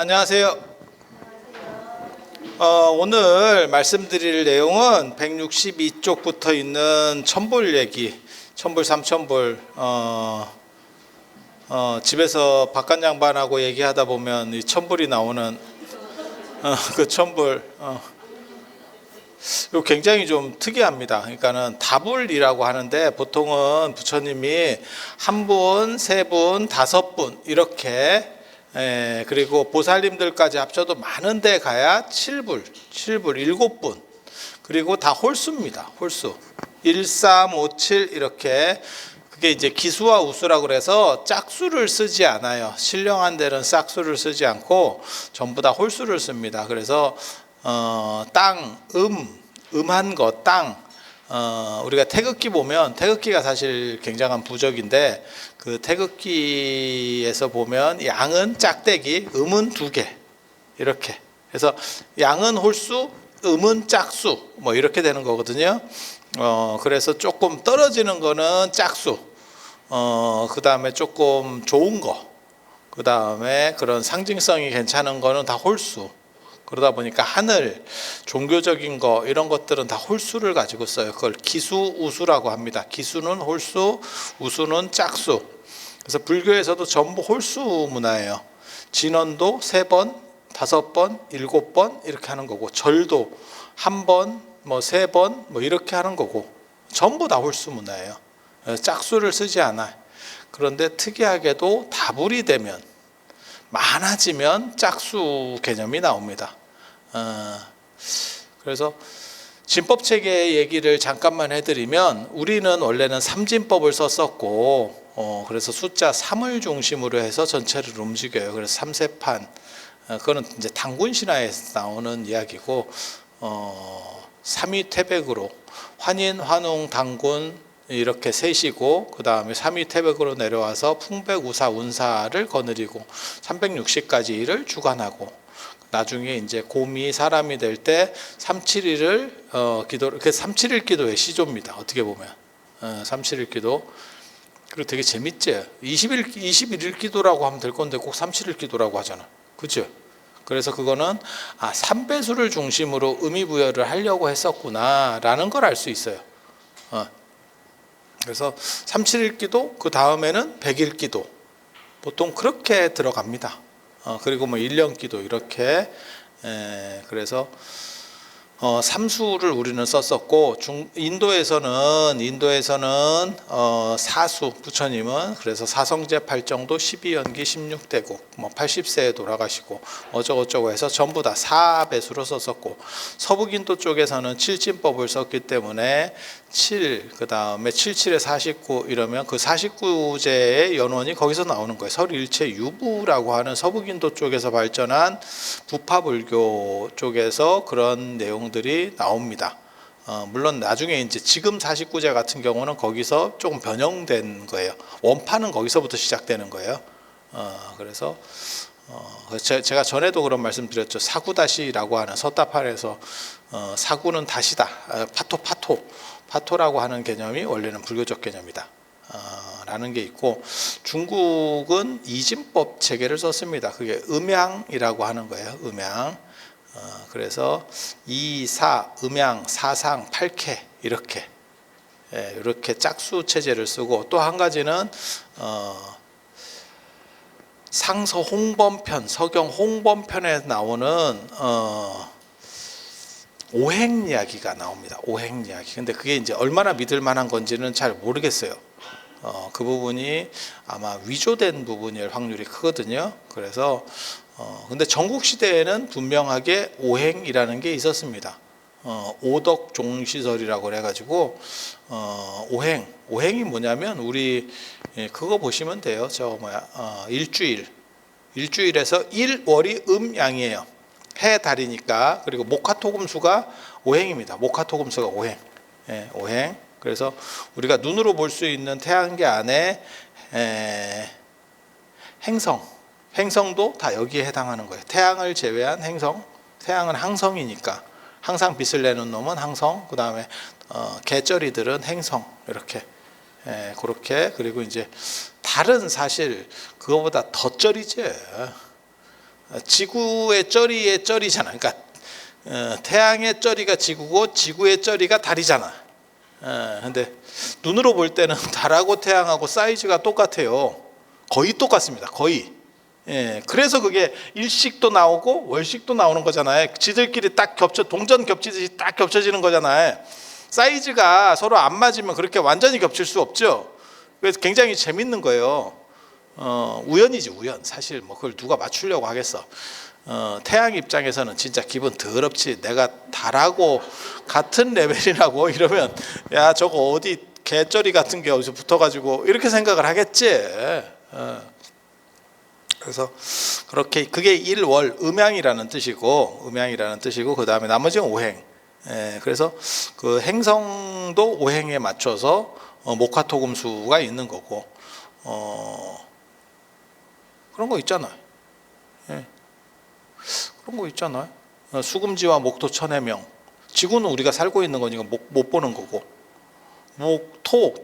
안녕하세요. 오늘 말씀드릴 내용은 162쪽부터 있는 천불 얘기, 천불, 삼천불. 집에서 바깥 양반하고 얘기하다 보면 이 천불이 나오는 그 천불. 이거 굉장히 좀 특이합니다. 그러니까는 다불이라고 하는데 보통은 부처님이 한 분, 세 분, 다섯 분 이렇게, 그리고 보살님들까지 합쳐도 많은데 가야 7불, 7분, 그리고 다 홀수입니다. 홀수 1, 3, 5, 7 이렇게. 그게 이제 기수와 우수라고 그래서 짝수를 쓰지 않아요. 신령한 데는 짝수를 쓰지 않고 전부 다 홀수를 씁니다. 그래서 땅, 음한 것, 땅. 우리가 태극기 보면, 태극기가 사실 굉장한 부적인데, 그 태극기에서 보면 양은 짝대기, 음은 두 개. 이렇게. 그래서 양은 홀수, 음은 짝수. 뭐 이렇게 되는 거거든요. 그래서 조금 떨어지는 거는 짝수. 그 다음에 조금 좋은 거. 그 다음에 그런 상징성이 괜찮은 거는 다 홀수. 그러다 보니까 하늘, 종교적인 거 이런 것들은 다 홀수를 가지고 써요. 그걸 기수, 우수라고 합니다. 기수는 홀수, 우수는 짝수. 그래서 불교에서도 전부 홀수 문화예요. 진언도 3번, 5번, 7번 이렇게 하는 거고, 절도 1번, 뭐 3번 뭐 이렇게 하는 거고, 전부 다 홀수 문화예요. 짝수를 쓰지 않아요. 그런데 특이하게도 다불이 되면, 많아지면 짝수 개념이 나옵니다. 그래서 진법체계 얘기를 잠깐만 해드리면, 우리는 원래는 삼진법을 썼었고, 그래서 숫자 3을 중심으로 해서 전체를 움직여요. 그래서 삼세판, 그거는 이제 당군 신화에서 나오는 이야기고, 삼위태백으로 환인, 환웅, 당군 이렇게 셋이고, 그 다음에 삼위태백으로 내려와서 풍백, 우사, 운사를 거느리고 360가지 일을 주관하고, 나중에 이제 곰이 사람이 될 때 371을 기도를, 그 371 기도의 시조입니다. 어떻게 보면 371 기도. 그리고 되게 재밌지. 21일 기도라고 하면 될 건데 꼭 371 기도라고 하잖아. 그죠? 그래서 그거는 3배수를 중심으로 의미 부여를 하려고 했었구나라는 걸 알 수 있어요. 그래서 371 기도, 그 다음에는 100일 기도, 보통 그렇게 들어갑니다. 그리고 뭐 1년 기도 이렇게. 그래서 삼수를 우리는 썼었고, 인도에서는 사수, 부처님은 그래서 사성제 8정도 12연기 16대국 뭐 80세에 돌아가시고 어쩌고저쩌고 해서 전부 다 4배수로 썼었고, 서북인도 쪽에서는 칠진법을 썼기 때문에 7, 그 다음에 77에 49 이러면 그 49제의 연원이 거기서 나오는 거예요. 설일체 유부라고 하는 서북인도 쪽에서 발전한 부파불교 쪽에서 그런 내용들이 나옵니다. 물론 나중에 이제 지금 49제 같은 경우는 거기서 조금 변형된 거예요. 원파는 거기서부터 시작되는 거예요. 그래서 제가 전에도 그런 말씀 드렸죠. 사구다시라고 하는 서다판에서 사구는 다시다, 파토라고 하는 개념이 원래는 불교적 개념이다 라는 게 있고, 중국은 이진법 체계를 썼습니다. 그게 음양이라고 하는 거예요. 음양. 그래서 이사, 음양, 사상, 팔캐 이렇게 짝수 체제를 쓰고, 또 한 가지는 상서 홍범편, 서경 홍범편에 나오는 오행 이야기가 나옵니다. 오행 이야기. 근데 그게 이제 얼마나 믿을 만한 건지는 잘 모르겠어요. 그 부분이 아마 위조된 부분일 확률이 크거든요. 그래서 근데 전국 시대에는 분명하게 오행이라는 게 있었습니다. 오덕 종시설이라고 해가지고 오행이 뭐냐면, 우리 그거 보시면 돼요. 일주일에서 일월이 음양이에요. 해 달이니까. 그리고 목화토금수가 오행입니다. 목화토금수가 오행. 오행. 그래서 우리가 눈으로 볼 수 있는 태양계 안에 행성도 다 여기에 해당하는 거예요. 태양을 제외한 행성. 태양은 항성이니까 항상 빛을 내는 놈은 항성. 그 다음에 개쩌리들은 행성. 이렇게. 그렇게. 그리고 이제 달은 사실 그거보다 더 쩌리지. 지구의 쩌리의 쩌리잖아. 그러니까 태양의 쩌리가 지구고 지구의 쩌리가 달이잖아. 근데 눈으로 볼 때는 달하고 태양하고 사이즈가 똑같아요. 거의 똑같습니다. 거의. 그래서 그게 일식도 나오고 월식도 나오는 거잖아요. 지들끼리 딱 동전 겹치듯이 딱 겹쳐지는 거잖아요. 사이즈가 서로 안 맞으면 그렇게 완전히 겹칠 수 없죠. 그래서 굉장히 재밌는 거예요. 우연이지 우연. 사실 뭐 그걸 누가 맞추려고 하겠어. 태양 입장에서는 진짜 기분 더럽지. 내가 달하고 같은 레벨이라고 이러면 야 저거 어디 개쩌리 같은 게 어디서 붙어가지고 이렇게 생각을 하겠지. 그래서 그렇게 그게 일월 음양이라는 뜻이고 그 다음에 나머지는 오행. 그래서 그 행성도 오행에 맞춰서 목화토금수가 있는 거고 그런 거 있잖아요. 그런 거 있잖아요. 수금지와 목토 천해명. 지구는 우리가 살고 있는 거니까 못 보는 거고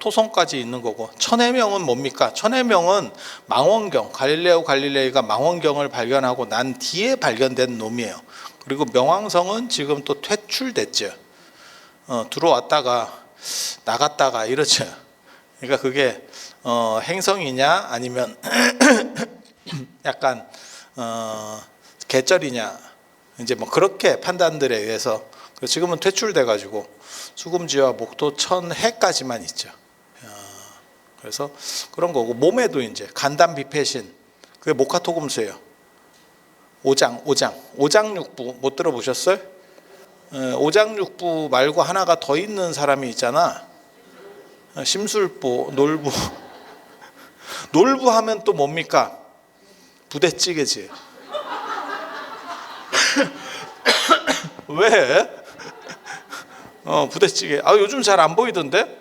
토성까지 있는 거고 천해명은 뭡니까? 천해명은 망원경, 갈릴레이가 망원경을 발견하고 난 뒤에 발견된 놈이에요. 그리고 명왕성은 지금 또 퇴출됐죠. 들어왔다가 나갔다가 이러죠. 그러니까 그게 행성이냐 아니면 약간 개쩔이냐 이제 뭐 그렇게 판단들에 의해서 지금은 퇴출돼 가지고 수금지와 목토 천해까지만 있죠. 그래서 그런 거고 몸에도 이제 간담 비폐신 그게 목화토금수예요. 오장육부 못 들어보셨어요? 오장육부 말고 하나가 더 있는 사람이 있잖아. 심술부, 놀부. 놀부 하면 또 뭡니까? 부대찌개지. 왜? 부대찌개. 요즘 잘 안 보이던데?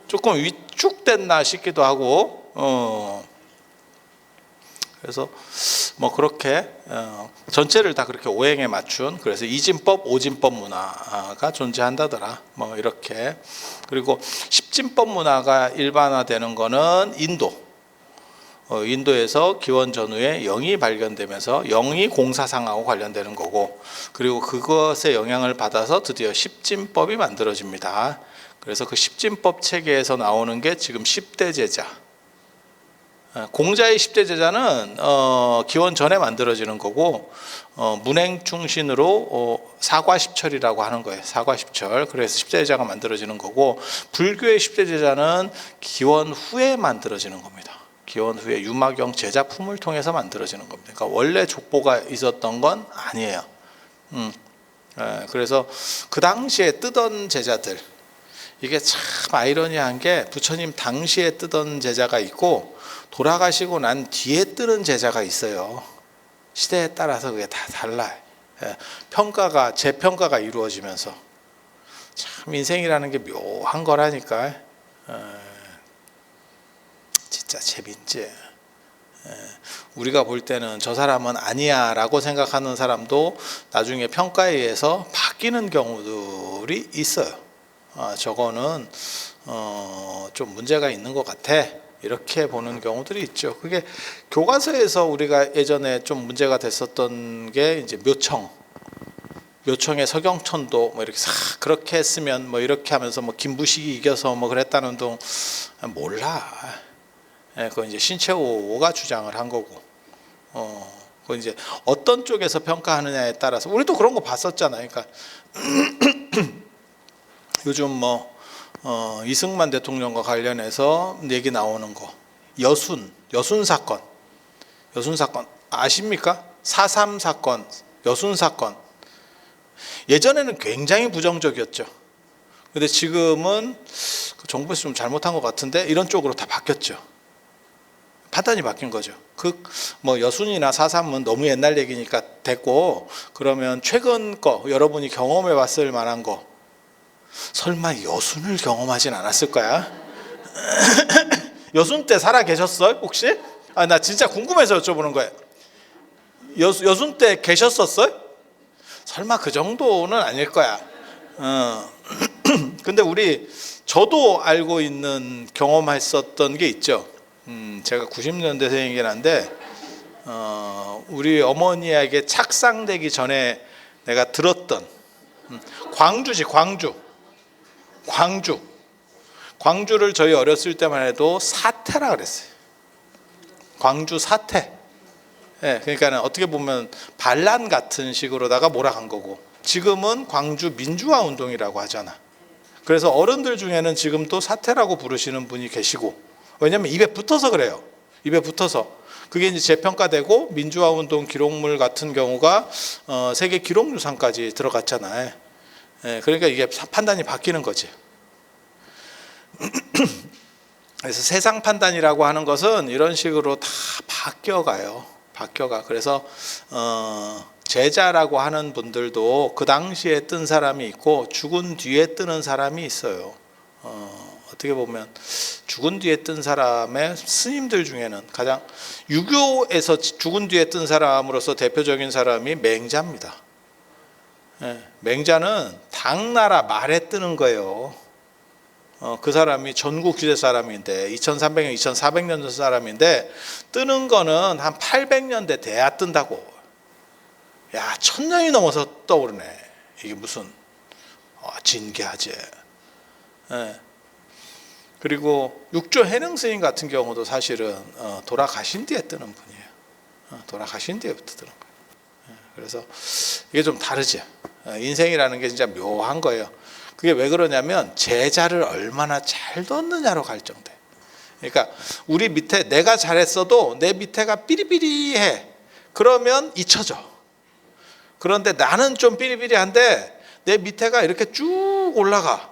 조금 위축됐나 싶기도 하고. 그래서 뭐 그렇게 전체를 다 그렇게 오행에 맞춘 그래서 이진법, 오진법 문화가 존재한다더라. 뭐 이렇게. 그리고 십진법 문화가 일반화되는 거는 인도에서 기원 전후에 영이 발견되면서 영이 공사상하고 관련되는 거고 그리고 그것의 영향을 받아서 드디어 십진법이 만들어집니다. 그래서 그 십진법 체계에서 나오는 게 지금 10대 제자. 공자의 10대 제자는 기원 전에 만들어지는 거고 문행충신으로 사과십철이라고 하는 거예요. 사과십철. 그래서 10대 제자가 만들어지는 거고 불교의 10대 제자는 기원 후에 만들어지는 겁니다. 기원 후에 유마경 제자품을 통해서 만들어지는 겁니다. 그러니까 원래 족보가 있었던 건 아니에요. 그래서 그 당시에 뜨던 제자들 이게 참 아이러니한 게 부처님 당시에 뜨던 제자가 있고 돌아가시고 난 뒤에 뜨는 제자가 있어요. 시대에 따라서 그게 다 달라요. 재평가가 이루어지면서 참 인생이라는 게 묘한 거라니까. 진짜 재밌지. 우리가 볼 때는 저 사람은 아니야 라고 생각하는 사람도 나중에 평가에 의해서 바뀌는 경우들이 있어요. 저거는 좀 문제가 있는 것 같아 이렇게 보는 경우들이 있죠. 그게 교과서에서 우리가 예전에 좀 문제가 됐었던 게 이제 묘청의 서경천도 뭐 이렇게 싹 그렇게 했으면 뭐 이렇게 하면서 뭐 김부식이 이겨서 뭐 그랬다는 동 몰라. 그건 이제 신채호가 주장을 한 거고, 그건 이제 어떤 쪽에서 평가하느냐에 따라서 우리도 그런 거 봤었잖아요. 그러니까 요즘 뭐 이승만 대통령과 관련해서 얘기 나오는 거, 여순 사건 아십니까? 4.3 사건, 여순 사건. 예전에는 굉장히 부정적이었죠. 근데 지금은 정부에서 좀 잘못한 것 같은데 이런 쪽으로 다 바뀌었죠. 판단이 바뀐 거죠. 뭐 여순이나 4.3은 너무 옛날 얘기니까 됐고, 그러면 최근 거 여러분이 경험해 봤을 만한 거, 설마 여순을 경험하진 않았을 거야? 여순 때 살아 계셨어요 혹시? 나 진짜 궁금해서 여쭤보는 거예요. 여순 때 계셨었어요? 설마 그 정도는 아닐 거야. 근데 저도 알고 있는 경험했었던 게 있죠. 제가 90년대생이긴 한데 우리 어머니에게 착상되기 전에 내가 들었던 광주지, 광주를 저희 어렸을 때만 해도 사태라 그랬어요. 광주 사태. 예, 그러니까 어떻게 보면 반란 같은 식으로다가 몰아간 거고, 지금은 광주 민주화 운동이라고 하잖아. 그래서 어른들 중에는 지금 또 사태라고 부르시는 분이 계시고, 왜냐하면 입에 붙어서 그래요. 입에 붙어서. 그게 이제 재평가되고 민주화 운동 기록물 같은 경우가 세계 기록유산까지 들어갔잖아요. 예, 그러니까 이게 판단이 바뀌는 거지. 그래서 세상 판단이라고 하는 것은 이런 식으로 다 바뀌어가. 그래서 제자라고 하는 분들도 그 당시에 뜬 사람이 있고 죽은 뒤에 뜨는 사람이 있어요. 어떻게 보면 죽은 뒤에 뜬 사람의 스님들 중에는 가장, 유교에서 죽은 뒤에 뜬 사람으로서 대표적인 사람이 맹자입니다. 예, 맹자는 당나라 말에 뜨는 거예요. 그 사람이 전국 시대 사람인데 2300년, 2400년 전 사람인데 뜨는 거는 한 800년대 돼야 뜬다고. 야, 1000년이 넘어서 떠오르네. 이게 무슨 진기하지. 예. 그리고 육조 해능 스님 같은 경우도 사실은 돌아가신 뒤에 뜨는 분이에요. 돌아가신 뒤에부터 뜨는 거예요. 예. 그래서 이게 좀 다르지. 인생이라는 게 진짜 묘한 거예요. 그게 왜 그러냐면 제자를 얼마나 잘 뒀느냐로 결정돼. 그러니까 우리 밑에 내가 잘했어도 내 밑에가 삐리삐리해. 그러면 잊혀져. 그런데 나는 좀 삐리삐리한데 내 밑에가 이렇게 쭉 올라가.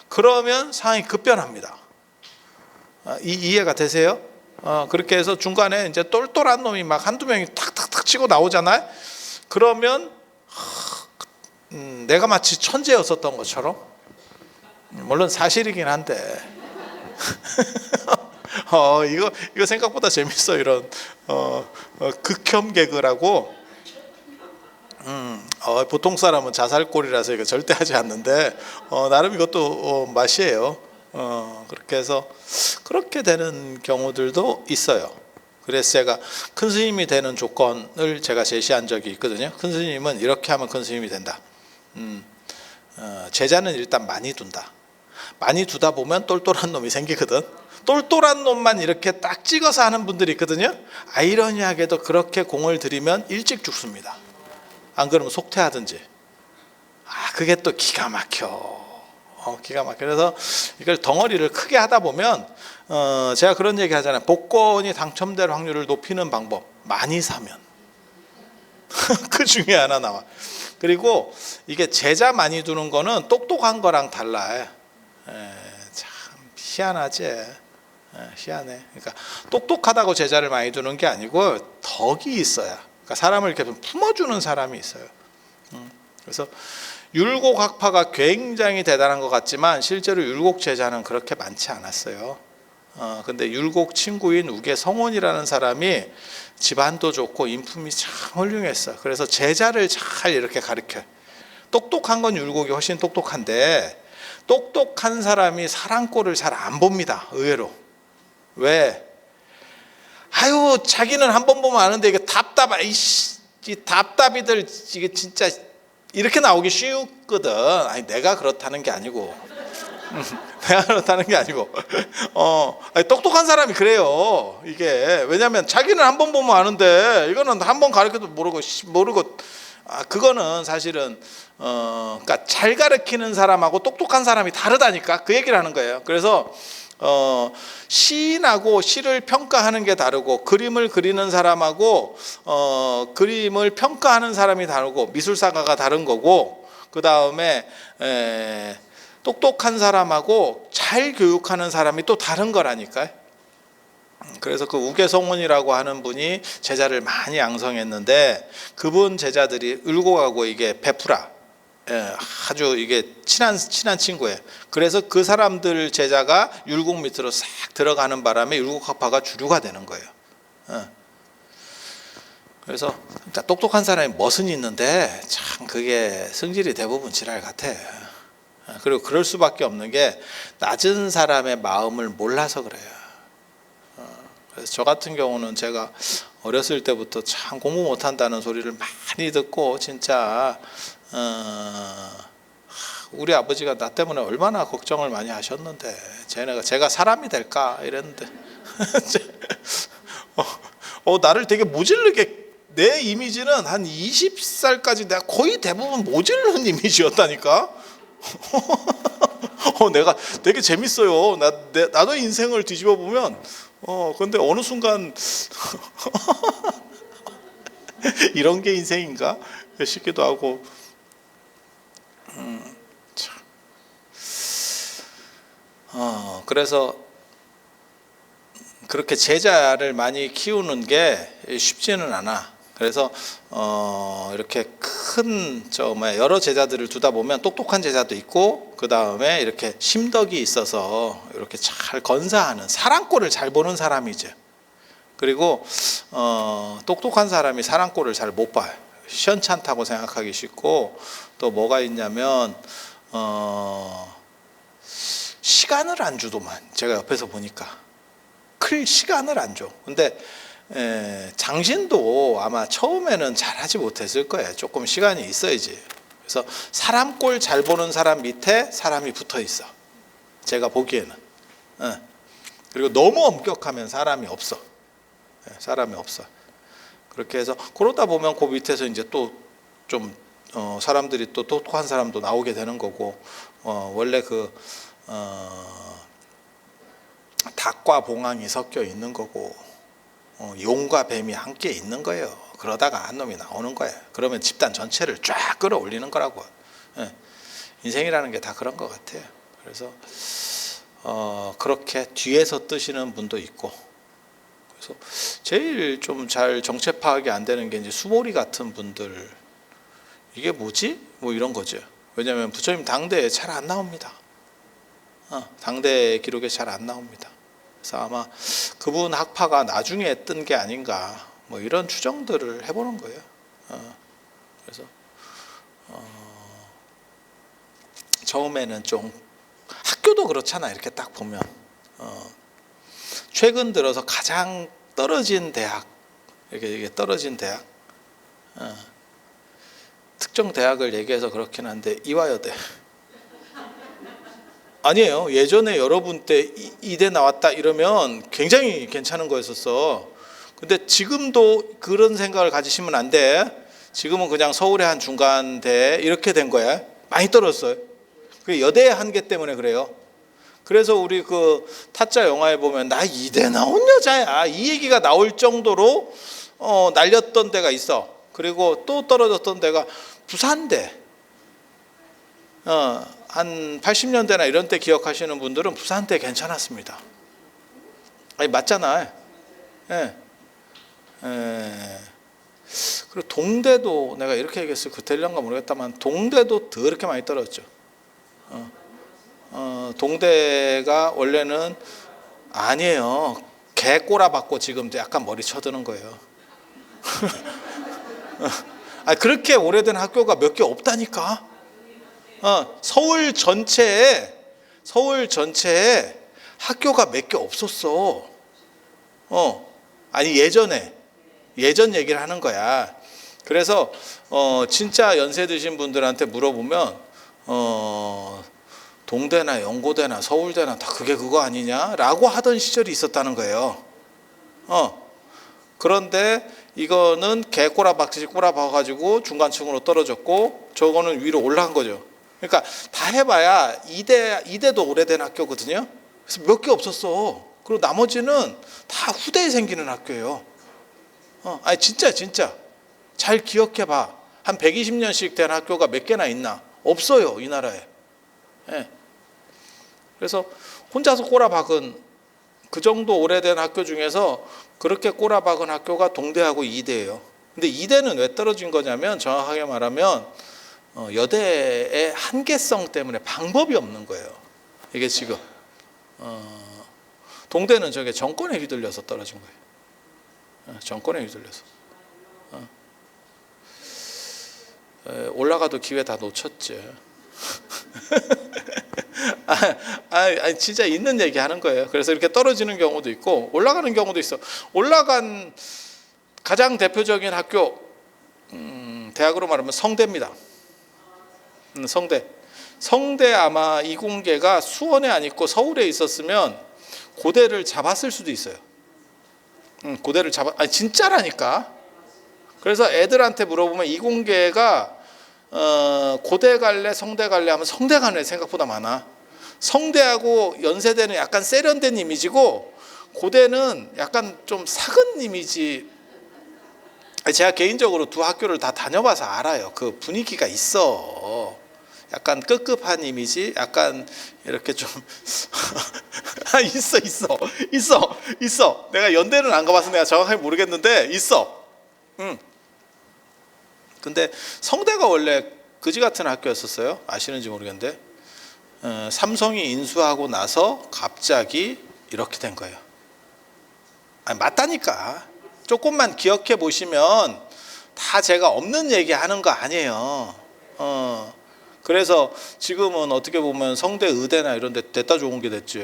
그러면 상황이 급변합니다. 이해가 되세요? 그렇게 해서 중간에 이제 똘똘한 놈이 막 한두 명이 탁탁탁 치고 나오잖아요. 그러면 내가 마치 천재였었던 것처럼, 물론 사실이긴 한데 이거 생각보다 재밌어. 이런 극혐 개그라고. 보통 사람은 자살골이라서 이거 절대 하지 않는데 나름 이것도 맛이에요. 그렇게 해서 그렇게 되는 경우들도 있어요. 그래서 제가 큰 스님이 되는 조건을 제가 제시한 적이 있거든요. 큰 스님은 이렇게 하면 큰 스님이 된다. 제자는 일단 많이 둔다. 많이 두다 보면 똘똘한 놈이 생기거든. 똘똘한 놈만 이렇게 딱 찍어서 하는 분들이 있거든요. 아이러니하게도 그렇게 공을 들이면 일찍 죽습니다. 안 그러면 속퇴하든지. 그게 또 기가 막혀. 기가 막혀. 그래서 이걸 덩어리를 크게 하다 보면 제가 그런 얘기 하잖아요. 복권이 당첨될 확률을 높이는 방법. 많이 사면. 그 중에 하나 나와. 그리고 이게 제자 많이 두는 거는 똑똑한 거랑 달라요. 참 희한하지. 희한해. 그러니까 똑똑하다고 제자를 많이 두는 게 아니고 덕이 있어야. 그러니까 사람을 이렇게 좀 품어주는 사람이 있어요. 그래서 율곡학파가 굉장히 대단한 것 같지만 실제로 율곡 제자는 그렇게 많지 않았어요. 근데 율곡 친구인 우계 성원이라는 사람이 집안도 좋고 인품이 참 훌륭했어. 그래서 제자를 잘 이렇게 가르쳐. 똑똑한 건 율곡이 훨씬 똑똑한데 똑똑한 사람이 사랑꼴을 잘 안 봅니다. 의외로. 왜? 자기는 한 번 보면 아는데 이게 이 답답이들 이게 진짜 이렇게 나오기 쉽거든. 내가 그렇다는 게 아니고. 내가 그렇다는 게 아니고. 똑똑한 사람이 그래요. 이게 왜냐하면 자기는 한 번 보면 아는데 이거는 한 번 가르쳐도 모르고 그거는 사실은 그러니까 잘 가르치는 사람하고 똑똑한 사람이 다르다니까. 그 얘기를 하는 거예요. 그래서 시인하고 시를 평가하는 게 다르고 그림을 그리는 사람하고 그림을 평가하는 사람이 다르고 미술사가가 다른 거고, 그 다음에 똑똑한 사람하고 잘 교육하는 사람이 또 다른 거라니까요. 그래서 그 우계성원이라고 하는 분이 제자를 많이 양성했는데 그분 제자들이 율곡하고 이게 베프라, 아주 이게 친한 친구예요. 그래서 그 사람들 제자가 율곡 밑으로 싹 들어가는 바람에 율곡학파가 주류가 되는 거예요. 그래서 똑똑한 사람이 멋은 있는데 참 그게 성질이 대부분 지랄 같아. 그리고 그럴 수밖에 없는 게 낮은 사람의 마음을 몰라서 그래요. 그래서 저 같은 경우는 제가 어렸을 때부터 참 공부 못한다는 소리를 많이 듣고 진짜 우리 아버지가 나 때문에 얼마나 걱정을 많이 하셨는데 제가 사람이 될까 이랬는데 나를 되게 모질르게, 내 이미지는 한 20살까지 내가 거의 대부분 모질른 이미지였다니까. 내가 되게 재밌어요. 나도 인생을 뒤집어 보면 근데 어느 순간 이런 게 인생인가 싶기도 하고. 그래서 그렇게 제자를 많이 키우는 게 쉽지는 않아. 그래서 이렇게 큰 여러 제자들을 두다 보면 똑똑한 제자도 있고, 그 다음에 이렇게 심덕이 있어서 이렇게 잘 건사하는, 사랑꼴을 잘 보는 사람이죠. 그리고 똑똑한 사람이 사랑꼴을 잘 못 봐요. 시원찮다고 생각하기 쉽고, 또 뭐가 있냐면 시간을 안 주더만. 제가 옆에서 보니까 클 시간을 안 줘. 근데 장신도 아마 처음에는 잘하지 못했을 거예요. 조금 시간이 있어야지. 그래서 사람 꼴 잘 보는 사람 밑에 사람이 붙어 있어, 제가 보기에는. 그리고 너무 엄격하면 사람이 없어. 사람이 없어. 그렇게 해서 그러다 보면 그 밑에서 이제 또 좀 사람들이 또 똑똑한 사람도 나오게 되는 거고, 원래 닭과 봉황이 섞여 있는 거고, 용과 뱀이 함께 있는 거예요. 그러다가 한 놈이 나오는 거예요. 그러면 집단 전체를 쫙 끌어올리는 거라고. 인생이라는 게 다 그런 것 같아요. 그래서 그렇게 뒤에서 뜨시는 분도 있고, 그래서 제일 좀 잘 정체 파악이 안 되는 게 이제 수보리 같은 분들, 이게 뭐지? 뭐 이런 거죠. 왜냐하면 부처님 당대에 잘 안 나옵니다. 당대 기록에 잘 안 나옵니다. 그래서 아마 그분 학파가 나중에 뜬 게 아닌가, 뭐 이런 추정들을 해보는 거예요. 그래서 처음에는 좀, 학교도 그렇잖아. 이렇게 딱 보면 최근 들어서 가장 떨어진 대학, 이게 떨어진 대학, 특정 대학을 얘기해서 그렇긴 한데 이화여대. 아니에요. 예전에 여러분 때 이대 나왔다 이러면 굉장히 괜찮은 거였었어. 근데 지금도 그런 생각을 가지시면 안 돼. 지금은 그냥 서울의 한 중간대 이렇게 된 거야. 많이 떨어졌어요. 그 여대의 한계 때문에 그래요. 그래서 우리 그 타짜 영화에 보면 나 이대 나온 여자야, 이 얘기가 나올 정도로 날렸던 데가 있어. 그리고 또 떨어졌던 데가 부산대. 한 80년대나 이런 때 기억하시는 분들은 부산대 괜찮았습니다. 아니 맞잖아. 그리고 동대도, 내가 이렇게 얘기했을 그텔령가 모르겠다만 동대도 더럽게 많이 떨어졌죠. 동대가 원래는 아니에요. 개 꼬라박고 지금 약간 머리 쳐드는 거예요. 그렇게 오래된 학교가 몇 개 없다니까. 서울 전체에 학교가 몇 개 없었어. 아니 예전 얘기를 하는 거야. 그래서 진짜 연세 드신 분들한테 물어보면 동대나 연고대나 서울대나 다 그게 그거 아니냐라고 하던 시절이 있었다는 거예요. 그런데 이거는 개 꼬라박듯이 꼬라박아가지고 중간층으로 떨어졌고, 저거는 위로 올라간 거죠. 그러니까 다 해봐야 이대도 오래된 학교거든요. 그래서 몇 개 없었어. 그리고 나머지는 다 후대에 생기는 학교예요. 아니 진짜 잘 기억해봐. 한 120년씩 된 학교가 몇 개나 있나? 없어요, 이 나라에. 그래서 혼자서 꼬라박은, 그 정도 오래된 학교 중에서 그렇게 꼬라박은 학교가 동대하고 이대예요. 근데 이대는 왜 떨어진 거냐면, 정확하게 말하면 여대의 한계성 때문에 방법이 없는 거예요. 이게 지금 동대는 저게 정권에 휘둘려서 떨어진 거예요. 정권에 휘둘려서. 올라가도 기회 다 놓쳤지. 아니 진짜 있는 얘기 하는 거예요. 그래서 이렇게 떨어지는 경우도 있고 올라가는 경우도 있어. 올라간 가장 대표적인 학교, 대학으로 말하면 성대입니다. 성대 아마 이공계가 수원에 안 있고 서울에 있었으면 고대를 잡았을 수도 있어요. 고대를 아니 진짜라니까. 그래서 애들한테 물어보면 이공계가 고대 갈래 성대 갈래 하면 성대 가는 애 생각보다 많아. 성대하고 연세대는 약간 세련된 이미지고 고대는 약간 좀 삭은 이미지. 제가 개인적으로 두 학교를 다 다녀봐서 알아요. 그 분위기가 있어. 약간 급급한 이미지, 약간 이렇게 좀 있어. 내가 연대는 안 가봐서 내가 정확하게 모르겠는데 있어. 근데 성대가 원래 그지 같은 학교였었어요. 아시는지 모르겠는데 삼성이 인수하고 나서 갑자기 이렇게 된 거예요. 아니, 맞다니까. 조금만 기억해 보시면 다 제가 없는 얘기 하는 거 아니에요. 그래서 지금은 어떻게 보면 성대 의대나 이런 데 됐다 좋은 게 됐지.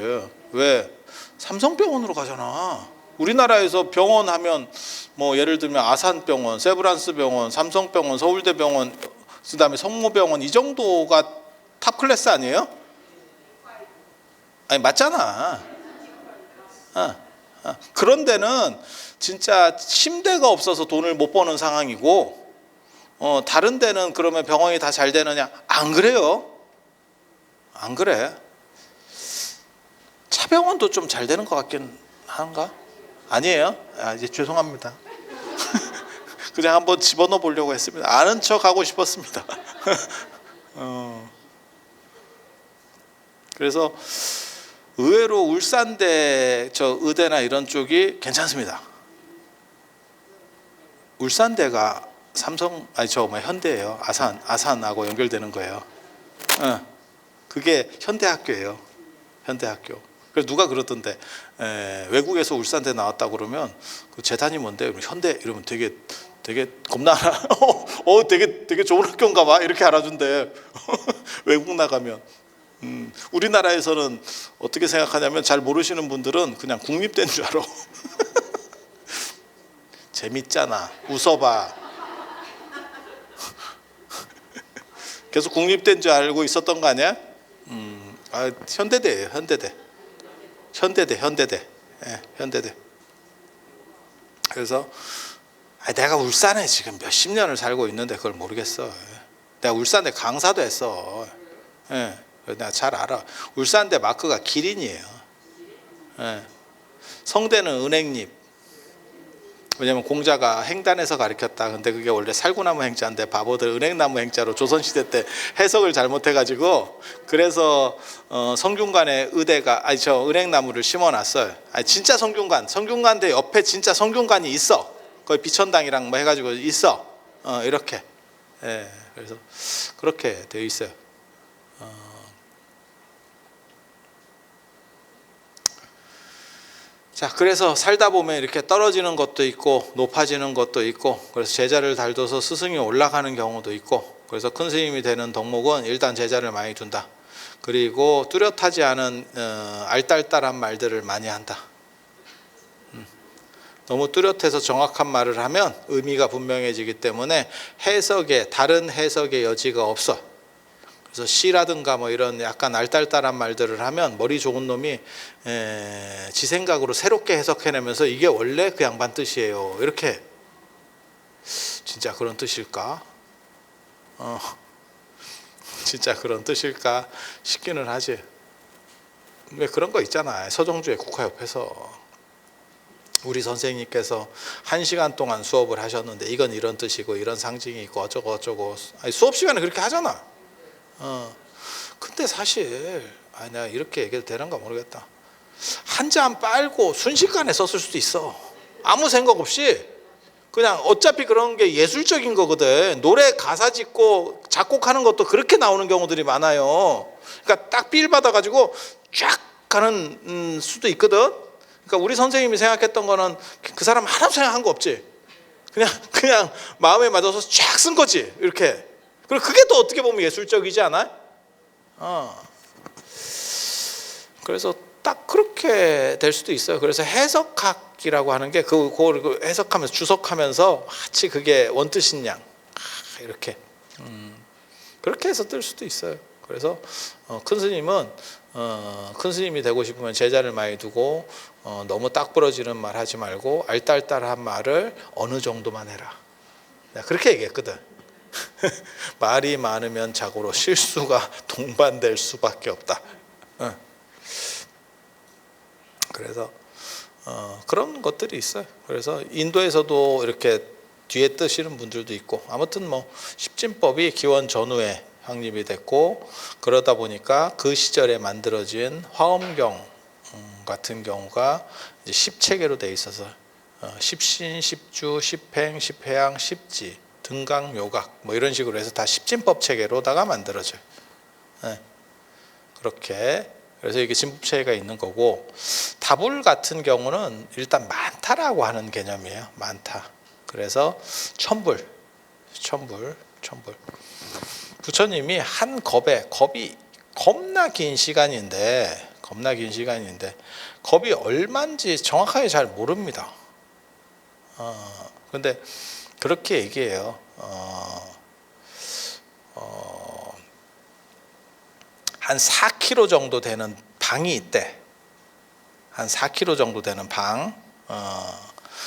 왜? 삼성병원으로 가잖아. 우리나라에서 병원 하면 뭐 예를 들면 아산병원, 세브란스병원, 삼성병원, 서울대병원, 그다음에 성모병원 이 정도가 탑 클래스 아니에요? 아니 맞잖아. 그런 데는 진짜 침대가 없어서 돈을 못 버는 상황이고 다른 데는 그러면 병원이 다 잘 되느냐? 안 그래요. 안 그래. 차병원도 좀 잘 되는 것 같긴 한가? 아니에요? 이제 죄송합니다. 그냥 한번 집어넣어 보려고 했습니다. 아는 척 하고 싶었습니다. 그래서 의외로 울산대 저 의대나 이런 쪽이 괜찮습니다. 울산대가 현대예요. 아산하고 연결되는 거예요. 그게 현대학교예요. 현대학교. 그래서 누가 그러던데 외국에서 울산대 나왔다 그러면 그 재단이 뭔데? 현대 이러면 되게 겁나 알아. 되게 좋은 학교인가 봐. 이렇게 알아준대. 외국 나가면. 우리나라에서는 어떻게 생각하냐면 잘 모르시는 분들은 그냥 국립대인 줄 알아. 재밌잖아. 웃어봐. 계속 국립대인 줄 알고 있었던 거 아니야? 현대대예요. 현대대. 현대대. 그래서 내가 울산에 지금 몇십 년을 살고 있는데 그걸 모르겠어. 내가 울산대 강사도 했어. 내가 잘 알아. 울산대 마크가 기린이에요. 성대는 은행잎. 왜냐면 공자가 행단에서 가르쳤다. 근데 그게 원래 살구나무 행자인데 바보들 은행나무 행자로 조선시대 때 해석을 잘못해가지고 그래서 성균관에 은행나무를 심어놨어요. 진짜 성균관대 옆에 진짜 성균관이 있어. 거기 비천당이랑 뭐 해가지고 있어. 이렇게. 그래서 그렇게 되어 있어요. 자, 그래서 살다 보면 이렇게 떨어지는 것도 있고 높아지는 것도 있고 그래서 제자를 달둬서 스승이 올라가는 경우도 있고 그래서 큰 스님이 되는 덕목은 일단 제자를 많이 둔다. 그리고 뚜렷하지 않은 알딸딸한 말들을 많이 한다. 너무 뚜렷해서 정확한 말을 하면 의미가 분명해지기 때문에 다른 해석의 여지가 없어. 그래서 시라든가 뭐 이런 약간 알딸딸한 말들을 하면 머리 좋은 놈이 지 생각으로 새롭게 해석해내면서 이게 원래 그 양반 뜻이에요. 이렇게. 진짜 그런 뜻일까? 진짜 그런 뜻일까 싶기는 하지. 왜 그런 거 있잖아. 서정주의 국화협에서 우리 선생님께서 1시간 동안 수업을 하셨는데 이건 이런 뜻이고 이런 상징이 있고 어쩌고 수업 시간에 그렇게 하잖아. 근데 사실 내가 이렇게 얘기해도 되는가 모르겠다. 한 잔 빨고 순식간에 썼을 수도 있어. 아무 생각 없이 그냥 어차피 그런 게 예술적인 거거든. 노래 가사 짓고 작곡하는 것도 그렇게 나오는 경우들이 많아요. 그러니까 딱 필 받아가지고 쫙 가는 수도 있거든. 그러니까 우리 선생님이 생각했던 거는 그 사람 하나도 생각한 거 없지. 그냥 마음에 맞아서 쫙 쓴 거지. 이렇게. 그리고 그게 또 어떻게 보면 예술적이지 않아요? 그래서 딱 그렇게 될 수도 있어요. 그래서 해석학이라고 하는 게 그걸 해석하면서 주석하면서 마치 그게 원뜻인 양 이렇게 그렇게 해서 뜰 수도 있어요. 그래서 큰 스님은 큰 스님이 되고 싶으면 제자를 많이 두고 너무 딱 부러지는 말 하지 말고 알딸딸한 말을 어느 정도만 해라. 내가 그렇게 얘기했거든. 말이 많으면 자고로 실수가 동반될 수밖에 없다. 그래서 그런 것들이 있어요. 그래서 인도에서도 이렇게 뒤에 뜨시는 분들도 있고, 아무튼 뭐 십진법이 기원 전후에 확립이 됐고, 그러다 보니까 그 시절에 만들어진 화엄경 같은 경우가 이제 10체계로 돼 있어서 십신, 십주, 십행, 십회양, 십지, 등강, 묘각 뭐 이런 식으로 해서 다 십진법 체계로다가 만들어져요. 그렇게 그래서 이게 진법체계가 있는 거고, 다불 같은 경우는 일단 많다라고 하는 개념이에요. 많다. 그래서 천불. 부처님이 한 겁이 겁나 긴 시간인데 겁이 얼마인지 정확하게 잘 모릅니다. 근데 그렇게 얘기해요. 한 4km 정도 되는 방이 있대. 한 4km 정도 되는 방,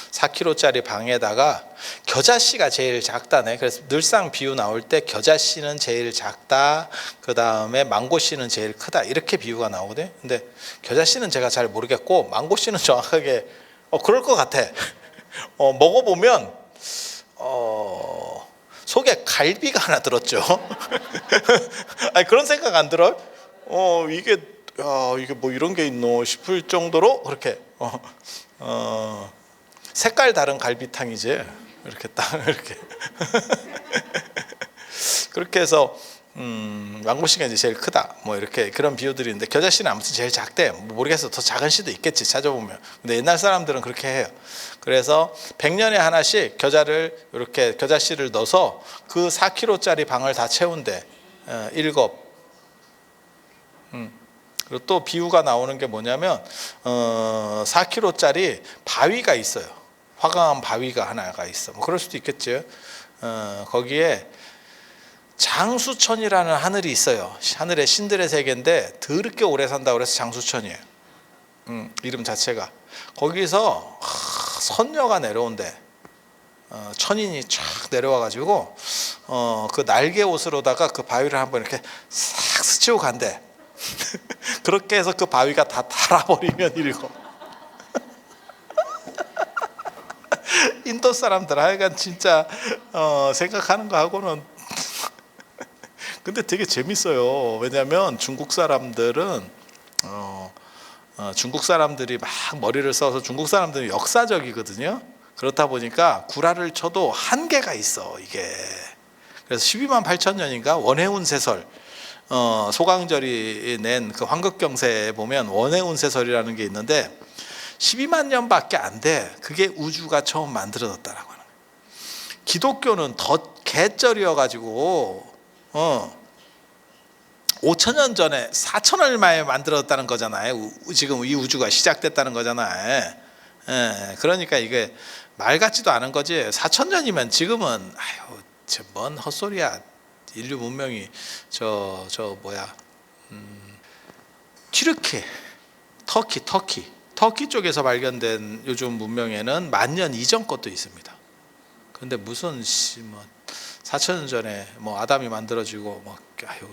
4km짜리 방에다가 겨자씨가 제일 작다네. 그래서 늘상 비유 나올 때 겨자씨는 제일 작다, 그 다음에 망고씨는 제일 크다, 이렇게 비유가 나오거든요. 근데 겨자씨는 제가 잘 모르겠고 망고씨는 정확하게 그럴 것 같아. 먹어보면 속에 갈비가 하나 들었죠. 아니 그런 생각 안 들어요? 이게 뭐 이런 게 있노 싶을 정도로 그렇게 색깔 다른 갈비탕이지. 이렇게 딱 이렇게 그렇게 해서 망고씨가 이제 제일 크다. 뭐 이렇게 그런 비유들이 있는데 겨자씨는 아무튼 제일 작대. 모르겠어. 더 작은 씨도 있겠지. 찾아보면. 근데 옛날 사람들은 그렇게 해요. 그래서 100년에 하나씩 겨자를 이렇게 겨자씨를 넣어서 그 4kg짜리 방을 다 채운대. 1겁. 그리고 또 비유가 나오는 게 뭐냐면 4kg짜리 바위가 있어요. 화강암 바위가 하나가 있어. 뭐 그럴 수도 있겠죠. 거기에 장수천이라는 하늘이 있어요. 하늘의 신들의 세계인데 더럽게 오래 산다고 그래서 장수천이에요. 이름 자체가. 거기서 선녀가 내려온대. 천인이 쫙 내려와가지고 그 날개 옷으로다가 그 바위를 한번 이렇게 싹 스치고 간대. 그렇게 해서 그 바위가 다 닳아버리면 일곱. 인도 사람들 하여간 진짜 생각하는 거하고는 근데 되게 재밌어요. 왜냐하면 중국 사람들은 중국 사람들이 막 머리를 써서 중국 사람들은 역사적이거든요. 그렇다 보니까 구라를 쳐도 한계가 있어 이게. 그래서 12만 8천 년인가 원해운세설 소강절이 낸 그 환극경세에 보면 원해운세설이라는 게 있는데 12만 년밖에 안 돼. 그게 우주가 처음 만들어졌다라고 하는 거예요. 기독교는 더 개쩔이어가지고 5천년 전에 4천년 만에 만들어졌다는 거잖아요. 지금 이 우주가 시작됐다는 거잖아요. 그러니까 이게 말 같지도 않은 거지. 4천년이면 지금은 뭔 헛소리야. 인류 문명이 튀르키, 터키 쪽에서 발견된 요즘 문명에는 10,000년 이전 것도 있습니다. 근데 무슨 4천년 전에 뭐 아담이 만들어지고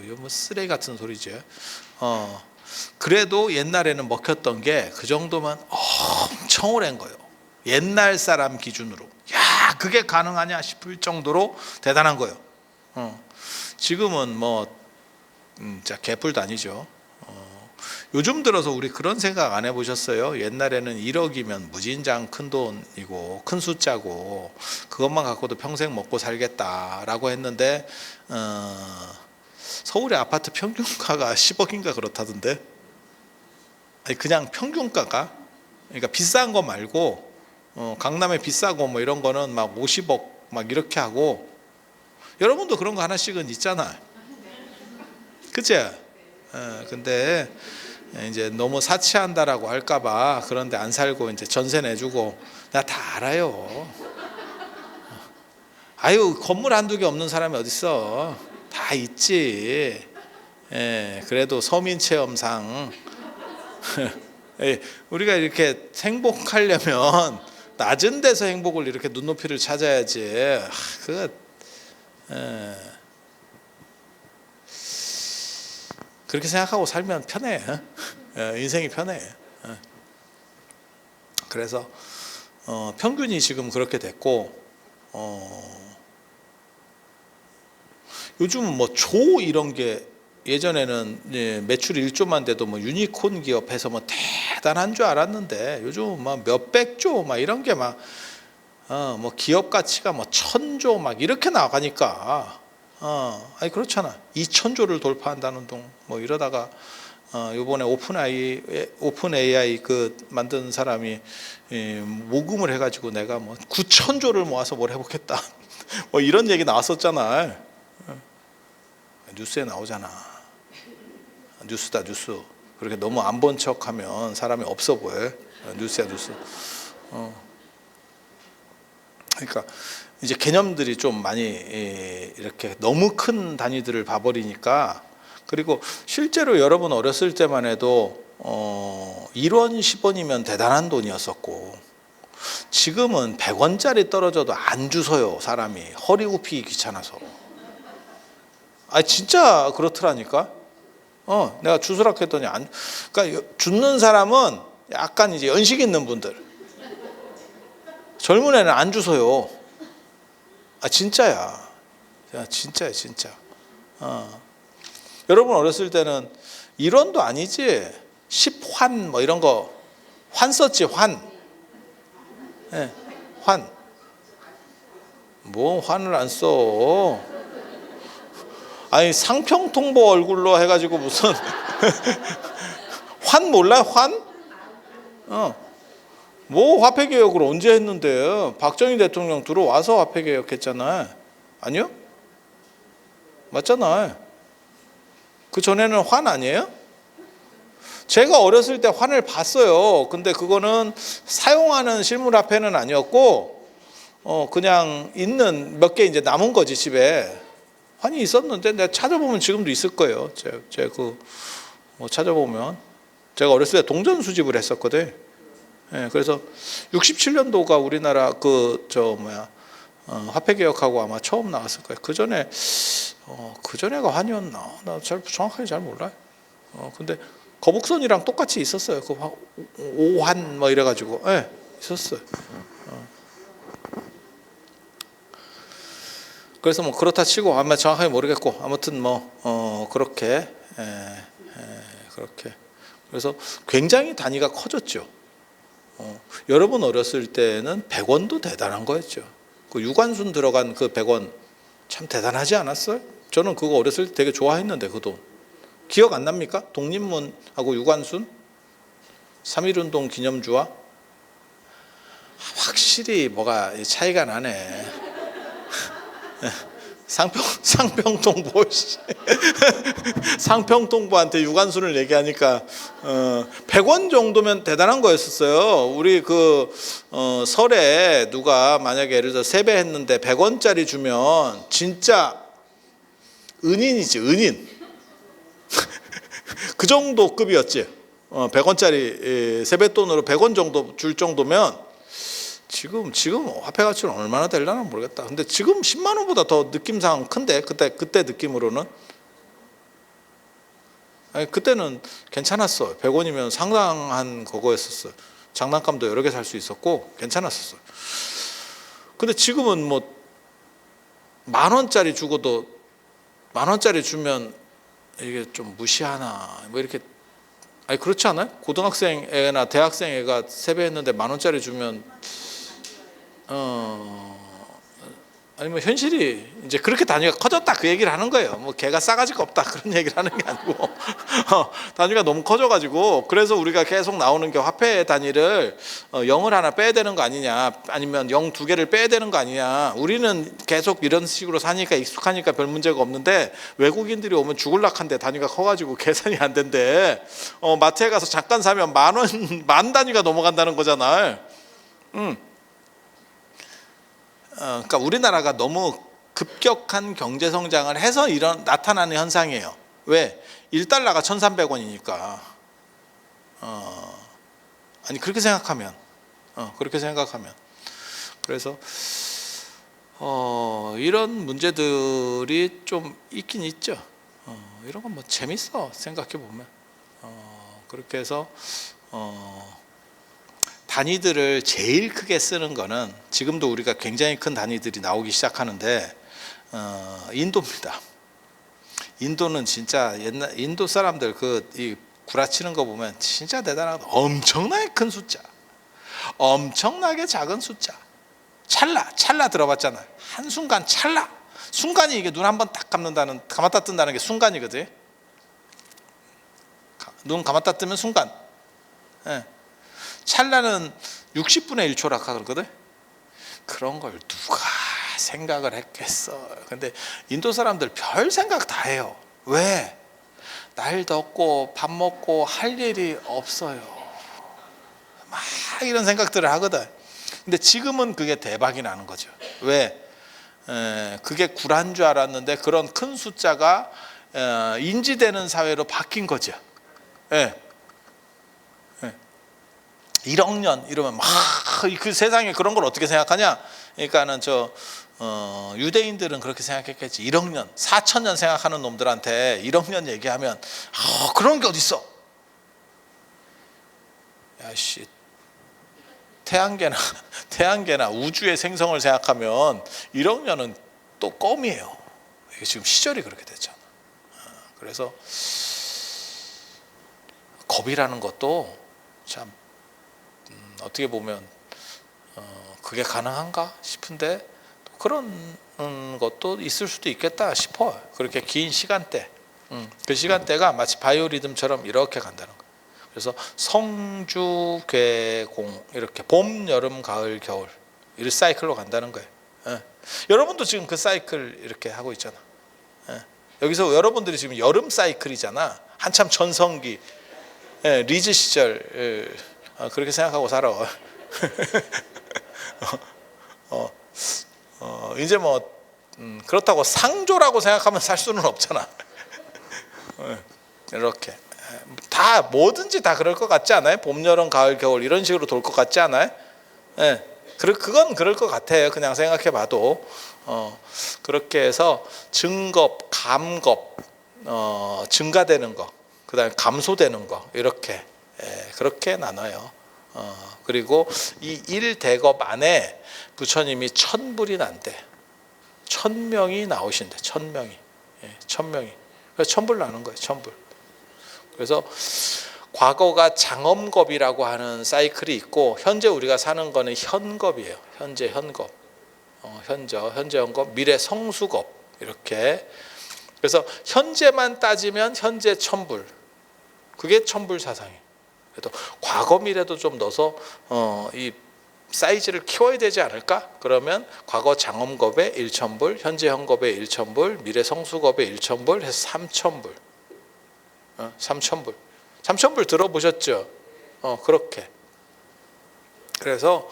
이거 뭐 쓰레기 같은 소리죠. 그래도 옛날에는 먹혔던 게 그 정도면 엄청 오랜 거예요. 옛날 사람 기준으로 야 그게 가능하냐 싶을 정도로 대단한 거예요. 지금은 진짜 개뿔도 아니죠. 요즘 들어서 우리 그런 생각 안 해보셨어요? 옛날에는 1억이면 무진장 큰 돈이고 큰 숫자고 그것만 갖고도 평생 먹고 살겠다라고 했는데 서울의 아파트 평균가가 10억인가 그렇다던데. 아니 그냥 평균가가, 그러니까 비싼 거 말고 강남에 비싸고 뭐 이런 거는 막 50억 막 이렇게 하고. 여러분도 그런 거 하나씩은 있잖아. 그치? 근데 이제 너무 사치한다라고 할까봐 그런데 안 살고 이제 전세 내주고 나 다 알아요. 아유 건물 한두 개 없는 사람이 어딨어. 다 있지. 예, 그래도 서민 체험상 예, 우리가 이렇게 행복하려면 낮은 데서 행복을 이렇게 눈높이를 찾아야지. 그거 그렇게 생각하고 살면 편해. 인생이 편해. 그래서 평균이 지금 그렇게 됐고 요즘은 뭐 조 이런 게 예전에는 매출 1조만 돼도 뭐 유니콘 기업해서 뭐 대단한 줄 알았는데 요즘 막 몇백 조 막 이런 게 막 뭐 기업 가치가 뭐 1000조 막 이렇게 나가니까 아니 그렇잖아. 2000조를 돌파한다는 둥 뭐 이러다가 요번에 오픈 AI 그 만든 사람이 모금을 해가지고 내가 뭐 9000조를 모아서 뭘 해보겠다 뭐 이런 얘기 나왔었잖아. 뉴스에 나오잖아. 뉴스다 뉴스. 그렇게 너무 안 본 척하면 사람이 없어 보여. 뉴스야 뉴스. 그러니까 이제 개념들이 좀 많이 이렇게 너무 큰 단위들을 봐버리니까. 그리고 실제로 여러분 어렸을 때만 해도 1원 10원이면 대단한 돈이었었고 지금은 100원짜리 떨어져도 안 주워요. 사람이 허리 굽히기 귀찮아서. 아 진짜 그렇더라니까. 내가 주스라고 했더니 그러니까 죽는 사람은 약간 이제 연식 있는 분들. 젊은 애는 안 주서요. 아 진짜야. 진짜야 진짜. 여러분 어렸을 때는 1원도 아니지 10환 뭐 이런 거 환 썼지 환. 네, 환. 뭐 환을 안 써. 아니 상평통보 얼굴로 해가지고 무슨 환 몰라요 환? 뭐 화폐개혁을 언제 했는데 박정희 대통령 들어와서 화폐개혁했잖아요. 아니요? 맞잖아요. 그 전에는 환 아니에요? 제가 어렸을 때 환을 봤어요. 근데 그거는 사용하는 실물화폐는 아니었고 그냥 있는 몇 개 이제 남은 거지 집에. 환이 있었는데 내가 찾아보면 지금도 있을 거예요. 제가 뭐 찾아보면 제가 어렸을 때 동전 수집을 했었거든. 예, 그래서 67년도가 우리나라 화폐 개혁하고 아마 처음 나왔을 거예요. 그 전에가 환이었나? 나 정확하게 잘 몰라요. 근데 거북선이랑 똑같이 있었어요. 그 오환 뭐 이래가지고 예, 있었어요. 그래서 뭐 그렇다 치고 아마 정확하게 모르겠고 아무튼 뭐 그렇게 그렇게 그래서 굉장히 단위가 커졌죠. 여러분 어렸을 때는 100원도 대단한 거였죠. 그 유관순 들어간 그 100원 참 대단하지 않았어요? 저는 그거 어렸을 때 되게 좋아했는데 그 돈 기억 안 납니까? 독립문하고 유관순 3.1운동 기념주와 확실히 뭐가 차이가 나네. 상평통보 상평통보한테 유관순을 얘기하니까 100원 정도면 대단한 거였었어요. 우리 설에 누가 만약에 예를 들어 세배했는데 100원짜리 주면 진짜 은인이지 은인. 그 정도 급이었지. 100원짜리 세뱃돈으로 100원 정도 줄 정도면 지금 화폐 가치는 얼마나 되려나 모르겠다. 근데 지금 10만 원보다 더 느낌상 큰데 그때 느낌으로는 아니, 그때는 괜찮았어. 100원이면 상당한 그거였었어. 장난감도 여러 개 살 수 있었고 괜찮았었어. 근데 지금은 뭐 10,000원짜리 주고도 10,000원짜리 주면 이게 좀 무시하나 뭐 이렇게. 아니 그렇지 않아요? 고등학생 애나 대학생 애가 세배했는데 10,000원짜리 주면 아니면 현실이 이제 그렇게 단위가 커졌다 그 얘기를 하는 거예요. 뭐 개가 싸가지가 없다 그런 얘기를 하는 게 아니고 단위가 너무 커져가지고 그래서 우리가 계속 나오는 게 화폐 단위를 0을 하나 빼야 되는 거 아니냐, 아니면 0 두 개를 빼야 되는 거 아니냐. 우리는 계속 이런 식으로 사니까 익숙하니까 별 문제가 없는데 외국인들이 오면 죽을락한데 단위가 커가지고 계산이 안 된대. 마트에 가서 잠깐 사면 10,000원, 10,000단위가 넘어간다는 거잖아요. 그러니까 우리나라가 너무 급격한 경제 성장을 해서 이런 나타나는 현상이에요. 왜? 1달러가 1,300원이니까. 아니 그렇게 생각하면 그래서 이런 문제들이 좀 있긴 있죠. 이런 건 뭐 재밌어 생각해 보면. 그렇게 해서 단위들을 제일 크게 쓰는 거는 지금도 우리가 굉장히 큰 단위들이 나오기 시작하는데 인도입니다. 인도는 진짜 옛날 인도 사람들 이 구라치는 거 보면 진짜 대단하다. 엄청나게 큰 숫자, 엄청나게 작은 숫자. 찰나 들어봤잖아요. 한순간 찰나. 순간이 이게 눈 한번 딱 감았다 뜬다는 게 순간이거든. 눈 감았다 뜨면 순간. 예. 찰나는 60분의 1초라 그러거든. 그런 걸 누가 생각을 했겠어. 근데 인도 사람들 별 생각 다 해요. 왜? 날 덥고 밥 먹고 할 일이 없어요. 막 이런 생각들을 하거든. 근데 지금은 그게 대박이 나는 거죠. 왜? 그게 구란 줄 알았는데 그런 큰 숫자가 인지되는 사회로 바뀐 거죠. 예. 1억 년 이러면 막 그 세상에 그런 걸 어떻게 생각하냐? 그러니까는 유대인들은 그렇게 생각했겠지. 1억 년, 4,000년 생각하는 놈들한테 1억 년 얘기하면 그런 게 어딨어? 야씨, 태양계나 우주의 생성을 생각하면 1억 년은 또 껌이에요. 이게 지금 시절이 그렇게 됐잖아. 그래서 겁이라는 것도 참 어떻게 보면 그게 가능한가 싶은데 그런 것도 있을 수도 있겠다 싶어요. 그렇게 긴 시간대, 그 시간대가 마치 바이오리듬처럼 이렇게 간다는 거예요. 그래서 성주, 괴공 이렇게 봄, 여름, 가을, 겨울 이 사이클로 간다는 거예요. 여러분도 지금 그 사이클 이렇게 하고 있잖아. 여기서 여러분들이 지금 여름 사이클이잖아. 한참 전성기, 리즈 시절. 그렇게 생각하고 살아. 이제 뭐 그렇다고 상조라고 생각하면 살 수는 없잖아. 이렇게 다 뭐든지 다 그럴 것 같지 않아요? 봄, 여름, 가을, 겨울 이런 식으로 돌 것 같지 않아요? 그건 그럴 것 같아요. 그냥 생각해봐도 그렇게 해서 증겁, 감겁, 증가되는 거, 그다음에 감소되는 거 이렇게. 그렇게 나눠요. 그리고 이 1대겁 안에 부처님이 1,000불이 난대. 1,000명이 나오신대. 1,000명이. 1,000명이. 그래서 1,000불 나는 거예요. 1,000불. 그래서 과거가 장엄겁이라고 하는 사이클이 있고 현재 우리가 사는 거는 현겁이에요. 현재 현겁. 현재 현겁, 미래 성수겁 이렇게. 그래서 현재만 따지면 현재 1,000불. 그게 1,000불 사상이에요. 그래도 과거 미래도 좀 넣어서 이 사이즈를 키워야 되지 않을까? 그러면 과거 장엄겁에 1,000불, 현재 현겁에 1,000불, 미래 성수겁에 1,000불 해서 3,000불. 3,000불. 3,000불 들어보셨죠? 그렇게. 그래서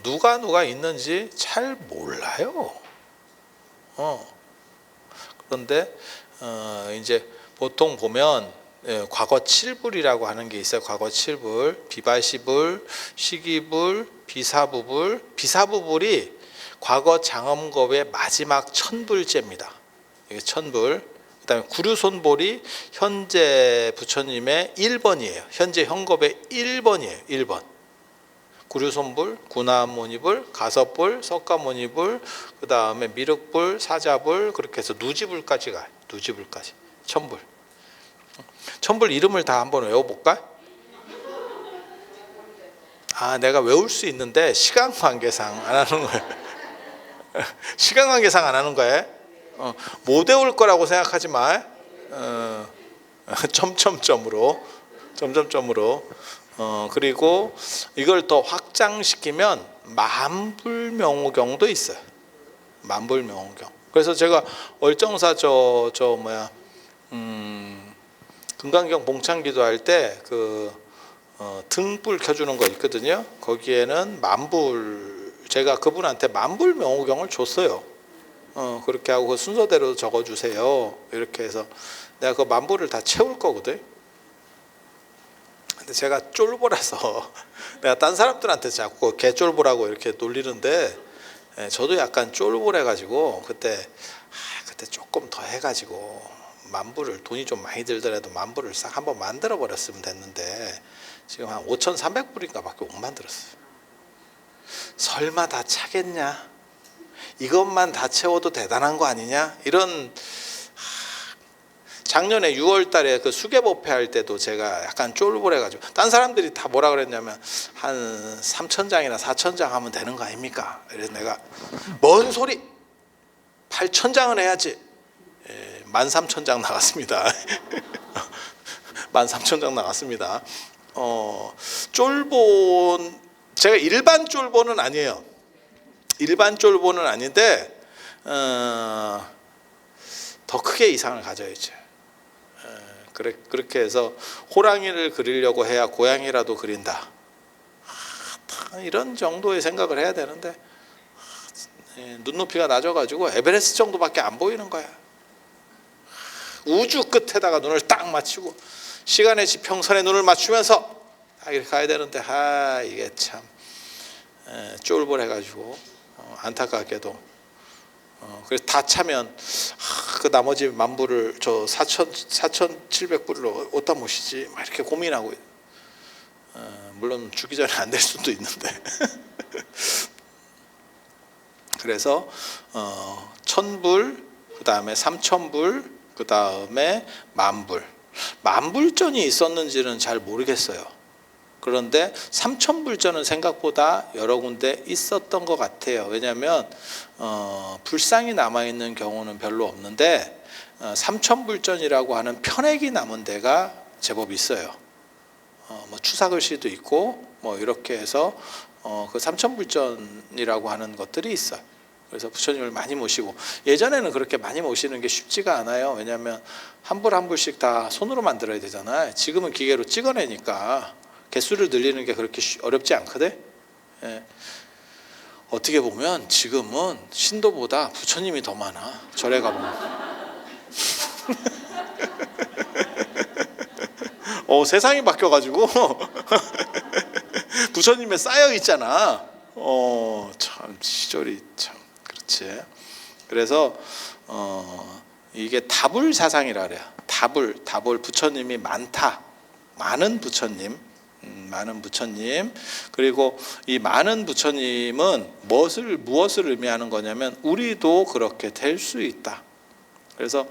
누가 있는지 잘 몰라요. 그런데 이제 보통 보면 과거 7불이라고 하는 게 있어요. 과거 7불, 비바시불, 시기불, 비사부불. 비사부불이 과거 장엄겁의 마지막 1,000불째입니다. 이게 1,000불. 그다음에 구류손볼이 현재 부처님의 1번이에요. 현재 현겁의 1번이에요. 1번. 구류손불, 구나모니불, 가섭불, 석가모니불, 그다음에 미륵불, 사자불 그렇게 해서 누지불까지 가요. 누지불까지. 1,000불. 1,000불 이름을 다 한번 외워볼까? 내가 외울 수 있는데 시간 관계상 안 하는 거예요. 시간 관계상 안 하는 거예요. 못 외울 거라고 생각하지 마. 점점점으로. 그리고 이걸 더 확장시키면 만불명호경도 있어요. 만불명호경. 그래서 제가 월정사 금강경 봉창기도 할 때 등불 켜주는 거 있거든요. 거기에는 제가 그분한테 만불명호경을 줬어요. 그렇게 하고 그 순서대로 적어주세요. 이렇게 해서 내가 그 만불을 다 채울 거거든. 근데 제가 쫄보라서 내가 딴 사람들한테 자꾸 개쫄보라고 이렇게 놀리는데, 저도 약간 쫄보래 가지고 그때 조금 더 해가지고 만불을, 돈이 좀 많이 들더라도 만불을 싹 한번 만들어 버렸으면 됐는데 지금 한 5,300불인가 밖에 못 만들었어요. 설마 다 차겠냐? 이것만 다 채워도 대단한 거 아니냐? 이런. 작년에 6월 달에 그 수계법회 할 때도 제가 약간 쫄보래 가지고 딴 사람들이 다 뭐라 그랬냐면 한 3,000장이나 4,000장 하면 되는 거 아닙니까? 그래서 내가 뭔 소리? 8,000장은 해야지. 13,000장 나갔습니다. 13,000장 나갔습니다. 제가 일반 쫄보는 아니에요. 일반 쫄보는 아닌데 더 크게 이상을 가져야죠. 그렇게 해서 호랑이를 그리려고 해야 고양이라도 그린다. 이런 정도의 생각을 해야 되는데 눈높이가 낮아가지고 에베레스트 정도밖에 안 보이는 거야. 우주 끝에다가 눈을 딱 맞추고 시간의 지평선에 눈을 맞추면서 이렇게 가야 되는데 이게 참 쫄보해가지고 안타깝게도 그래서 다 차면 그 나머지 만불을 저 4,700불로 어디다 모시지 막 이렇게 고민하고, 물론 주기 전에 안 될 수도 있는데 그래서 1,000불, 그 다음에 3,000불, 그 다음에 만불. 만불전이 있었는지는 잘 모르겠어요. 그런데 3,000불전은 생각보다 여러 군데 있었던 것 같아요. 왜냐하면 불상이 남아있는 경우는 별로 없는데 3,000불전이라고 하는 편액이 남은 데가 제법 있어요. 뭐 추사글씨도 있고 뭐 이렇게 해서 그 3,000불전이라고 하는 것들이 있어요. 그래서 부처님을 많이 모시고, 예전에는 그렇게 많이 모시는 게 쉽지가 않아요. 왜냐하면 한 불 한 불씩 다 손으로 만들어야 되잖아요. 지금은 기계로 찍어내니까 개수를 늘리는 게 그렇게 어렵지 않거든. 어떻게 보면 지금은 신도보다 부처님이 더 많아. 절에 가보면. 세상이 바뀌어가지고 부처님에 쌓여 있잖아. 참 시절이 참 그렇지. 그래서 이게 다불 사상이라 그래요. 다불 부처님이 많다. 많은 부처님. 그리고 이 많은 부처님은 무엇을 의미하는 거냐면 우리도 그렇게 될 수 있다. 그래서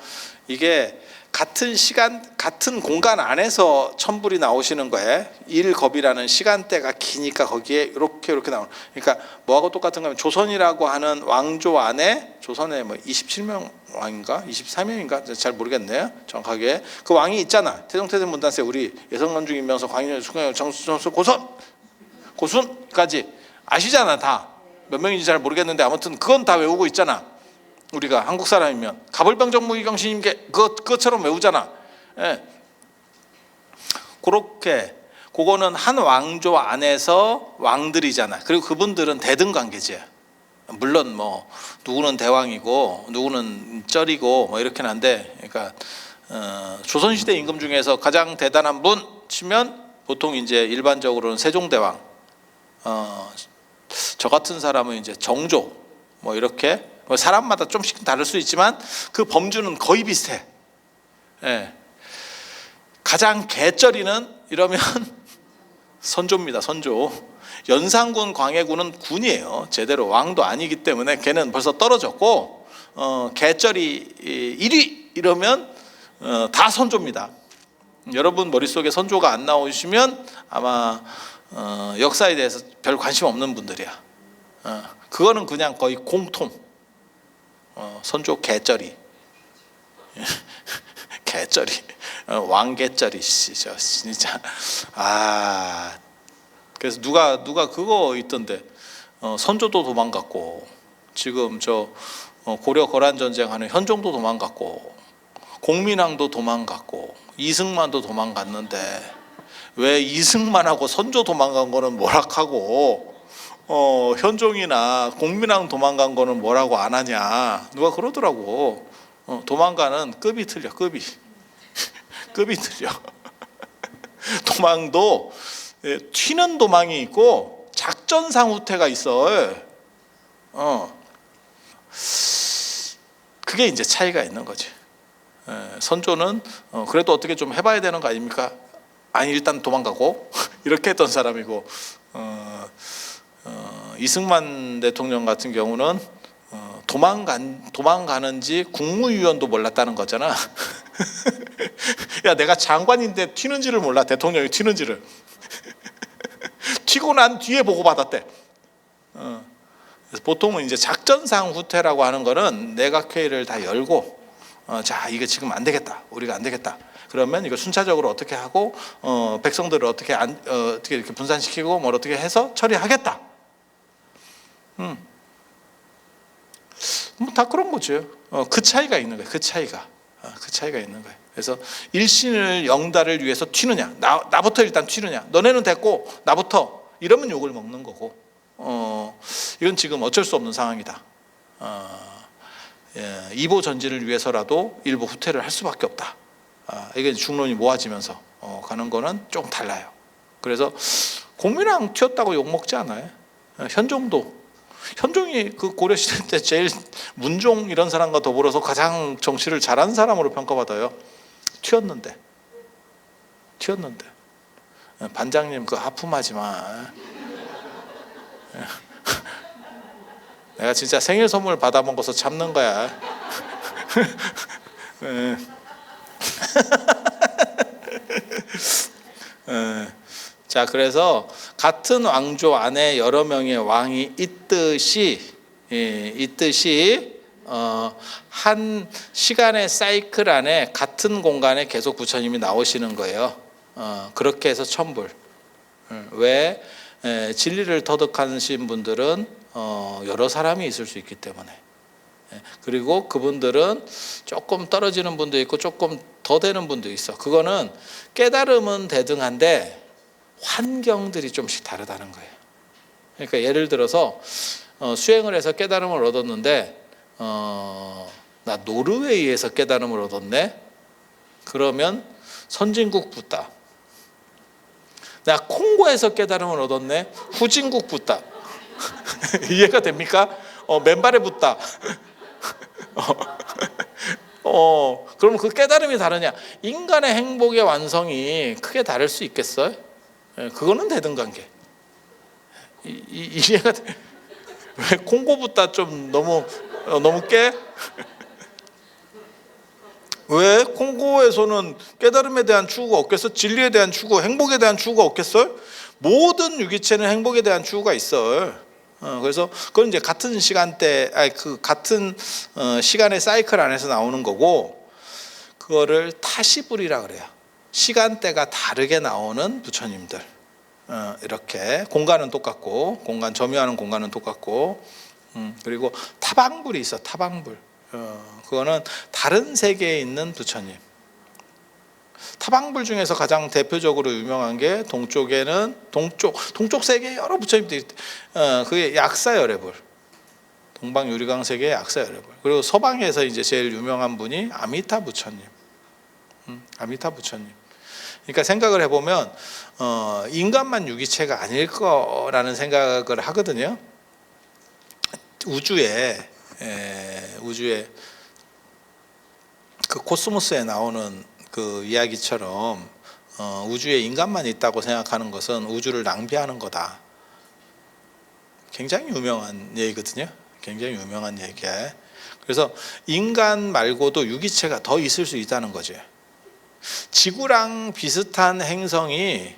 이게 같은 시간, 같은 공간 안에서 천불이 나오시는 거예요. 일겁이라는 시간대가 기니까 거기에 이렇게 나오는. 그러니까 뭐하고 똑같은 거면 조선이라고 하는 왕조 안에, 조선에 뭐 27명 왕인가 24명인가 잘 모르겠네요 정확하게. 그 왕이 있잖아. 태종태세 문단세 우리 예성건중 임명서 광인현 수광현 정수 고순까지 아시잖아. 다 몇 명인지 잘 모르겠는데 아무튼 그건 다 외우고 있잖아. 우리가 한국 사람이면 가불병정무이경신임계 그것처럼 외우잖아. 그렇게 그거는 한 왕조 안에서 왕들이잖아. 그리고 그분들은 대등 관계지. 물론 뭐 누구는 대왕이고 누구는 쩔이고 뭐 이렇긴 한데, 그러니까 조선시대 임금 중에서 가장 대단한 분 치면 보통 이제 일반적으로는 세종대왕, 저 같은 사람은 이제 정조, 뭐 이렇게 뭐 사람마다 좀씩 다를 수 있지만 그 범주는 거의 비슷해. 가장 개쩔이는 이러면 선조입니다. 선조. 연산군 광해군은 군이에요. 제대로 왕도 아니기 때문에 걔는 벌써 떨어졌고, 개쩔이 1위 이러면 다 선조입니다. 여러분 머릿속에 선조가 안 나오시면 아마 역사에 대해서 별 관심 없는 분들이야. 그거는 그냥 거의 공통. 선조 개쩌리. 개쩌리. 왕개쩌리시죠 진짜. 그래서 누가 그거 있던데, 선조도 도망갔고, 지금 저 고려 거란 전쟁하는 현종도 도망갔고, 공민왕도 도망갔고, 이승만도 도망갔는데 왜 이승만하고 선조 도망간 거는 뭐락하고 현종이나 공민왕 도망간 거는 뭐라고 안 하냐, 누가 그러더라고. 도망가는 급이 틀려. 급이 틀려. 도망도 튀는 도망이 있고 작전상 후퇴가 있어. 그게 이제 차이가 있는 거지. 선조는 그래도 어떻게 좀 해봐야 되는 거 아닙니까? 아니 일단 도망가고 이렇게 했던 사람이고, 이승만 대통령 같은 경우는 도망가는지 국무위원도 몰랐다는 거잖아. 야, 내가 장관인데 튀는지를 몰라. 대통령이 튀는지를. 튀고 난 뒤에 보고받았대. 그래서 보통은 이제 작전상 후퇴라고 하는 거는 내각회의를 다 열고, 자, 이거 지금 안 되겠다. 우리가 안 되겠다. 그러면 이거 순차적으로 어떻게 하고, 백성들을 어떻게 이렇게 분산시키고 뭘 어떻게 해서 처리하겠다. 뭐 다 그런 거죠. 그 차이가 있는 거예요. 그 차이가 있는 거예요. 그래서 일신을 영달을 위해서 튀느냐, 나부터 일단 튀느냐, 너네는 됐고 나부터, 이러면 욕을 먹는 거고, 이건 지금 어쩔 수 없는 상황이다. 이보 전진을 위해서라도 일부 후퇴를 할 수밖에 없다. 이게 중론이 모아지면서 가는 거는 좀 달라요. 그래서 공민왕 튀었다고 욕 먹지 않아요. 현종이 그 고려시대 때 제일 문종 이런 사람과 더불어서 가장 정치를 잘한 사람으로 평가받아요. 튀었는데 반장님 그 하품하지 마. 내가 진짜 생일 선물 받아 먹어서 참는 거야. 자, 그래서 같은 왕조 안에 여러 명의 왕이 있듯이 한 시간의 사이클 안에 같은 공간에 계속 부처님이 나오시는 거예요. 그렇게 해서 천불. 왜? 진리를 터득하신 분들은 여러 사람이 있을 수 있기 때문에. 그리고 그분들은 조금 떨어지는 분도 있고 조금 더 되는 분도 있어. 그거는 깨달음은 대등한데 환경들이 좀씩 다르다는 거예요. 그러니까 예를 들어서 수행을 해서 깨달음을 얻었는데, 나 노르웨이에서 깨달음을 얻었네. 그러면 선진국 붓다. 나 콩고에서 깨달음을 얻었네. 후진국 붓다. 이해가 됩니까? 맨발에 붓다. 그러면 그 깨달음이 다르냐? 인간의 행복의 완성이 크게 다를 수 있겠어요? 그거는 대등관계. 이해가 돼? 왜 콩고붓다 좀 너무 깨? 왜 콩고에서는 깨달음에 대한 추구가 없겠어? 진리에 대한 추구, 행복에 대한 추구가 없겠어요? 모든 유기체는 행복에 대한 추구가 있어요. 그래서 그건 이제 같은 시간대, 같은 시간의 사이클 안에서 나오는 거고, 그거를 타시불이라 그래요. 시간대가 다르게 나오는 부처님들. 이렇게 공간은 똑같고, 점유하는 공간은 똑같고, 그리고 타방불이 있어. 타방불. 그거는 다른 세계에 있는 부처님. 타방불 중에서 가장 대표적으로 유명한 게 동쪽에는 동쪽 세계에 여러 부처님들이 그게 약사열애불. 동방 유리강 세계의 약사열애불. 그리고 서방에서 이제 제일 유명한 분이 아미타 부처님. 아미타 부처님. 그러니까 생각을 해보면 인간만 유기체가 아닐 거라는 생각을 하거든요. 우주에 그 코스모스에 나오는 그 이야기처럼 우주에 인간만 있다고 생각하는 것은 우주를 낭비하는 거다. 굉장히 유명한 얘기거든요. 굉장히 유명한 얘기야. 그래서 인간 말고도 유기체가 더 있을 수 있다는 거죠. 지구랑 비슷한 행성이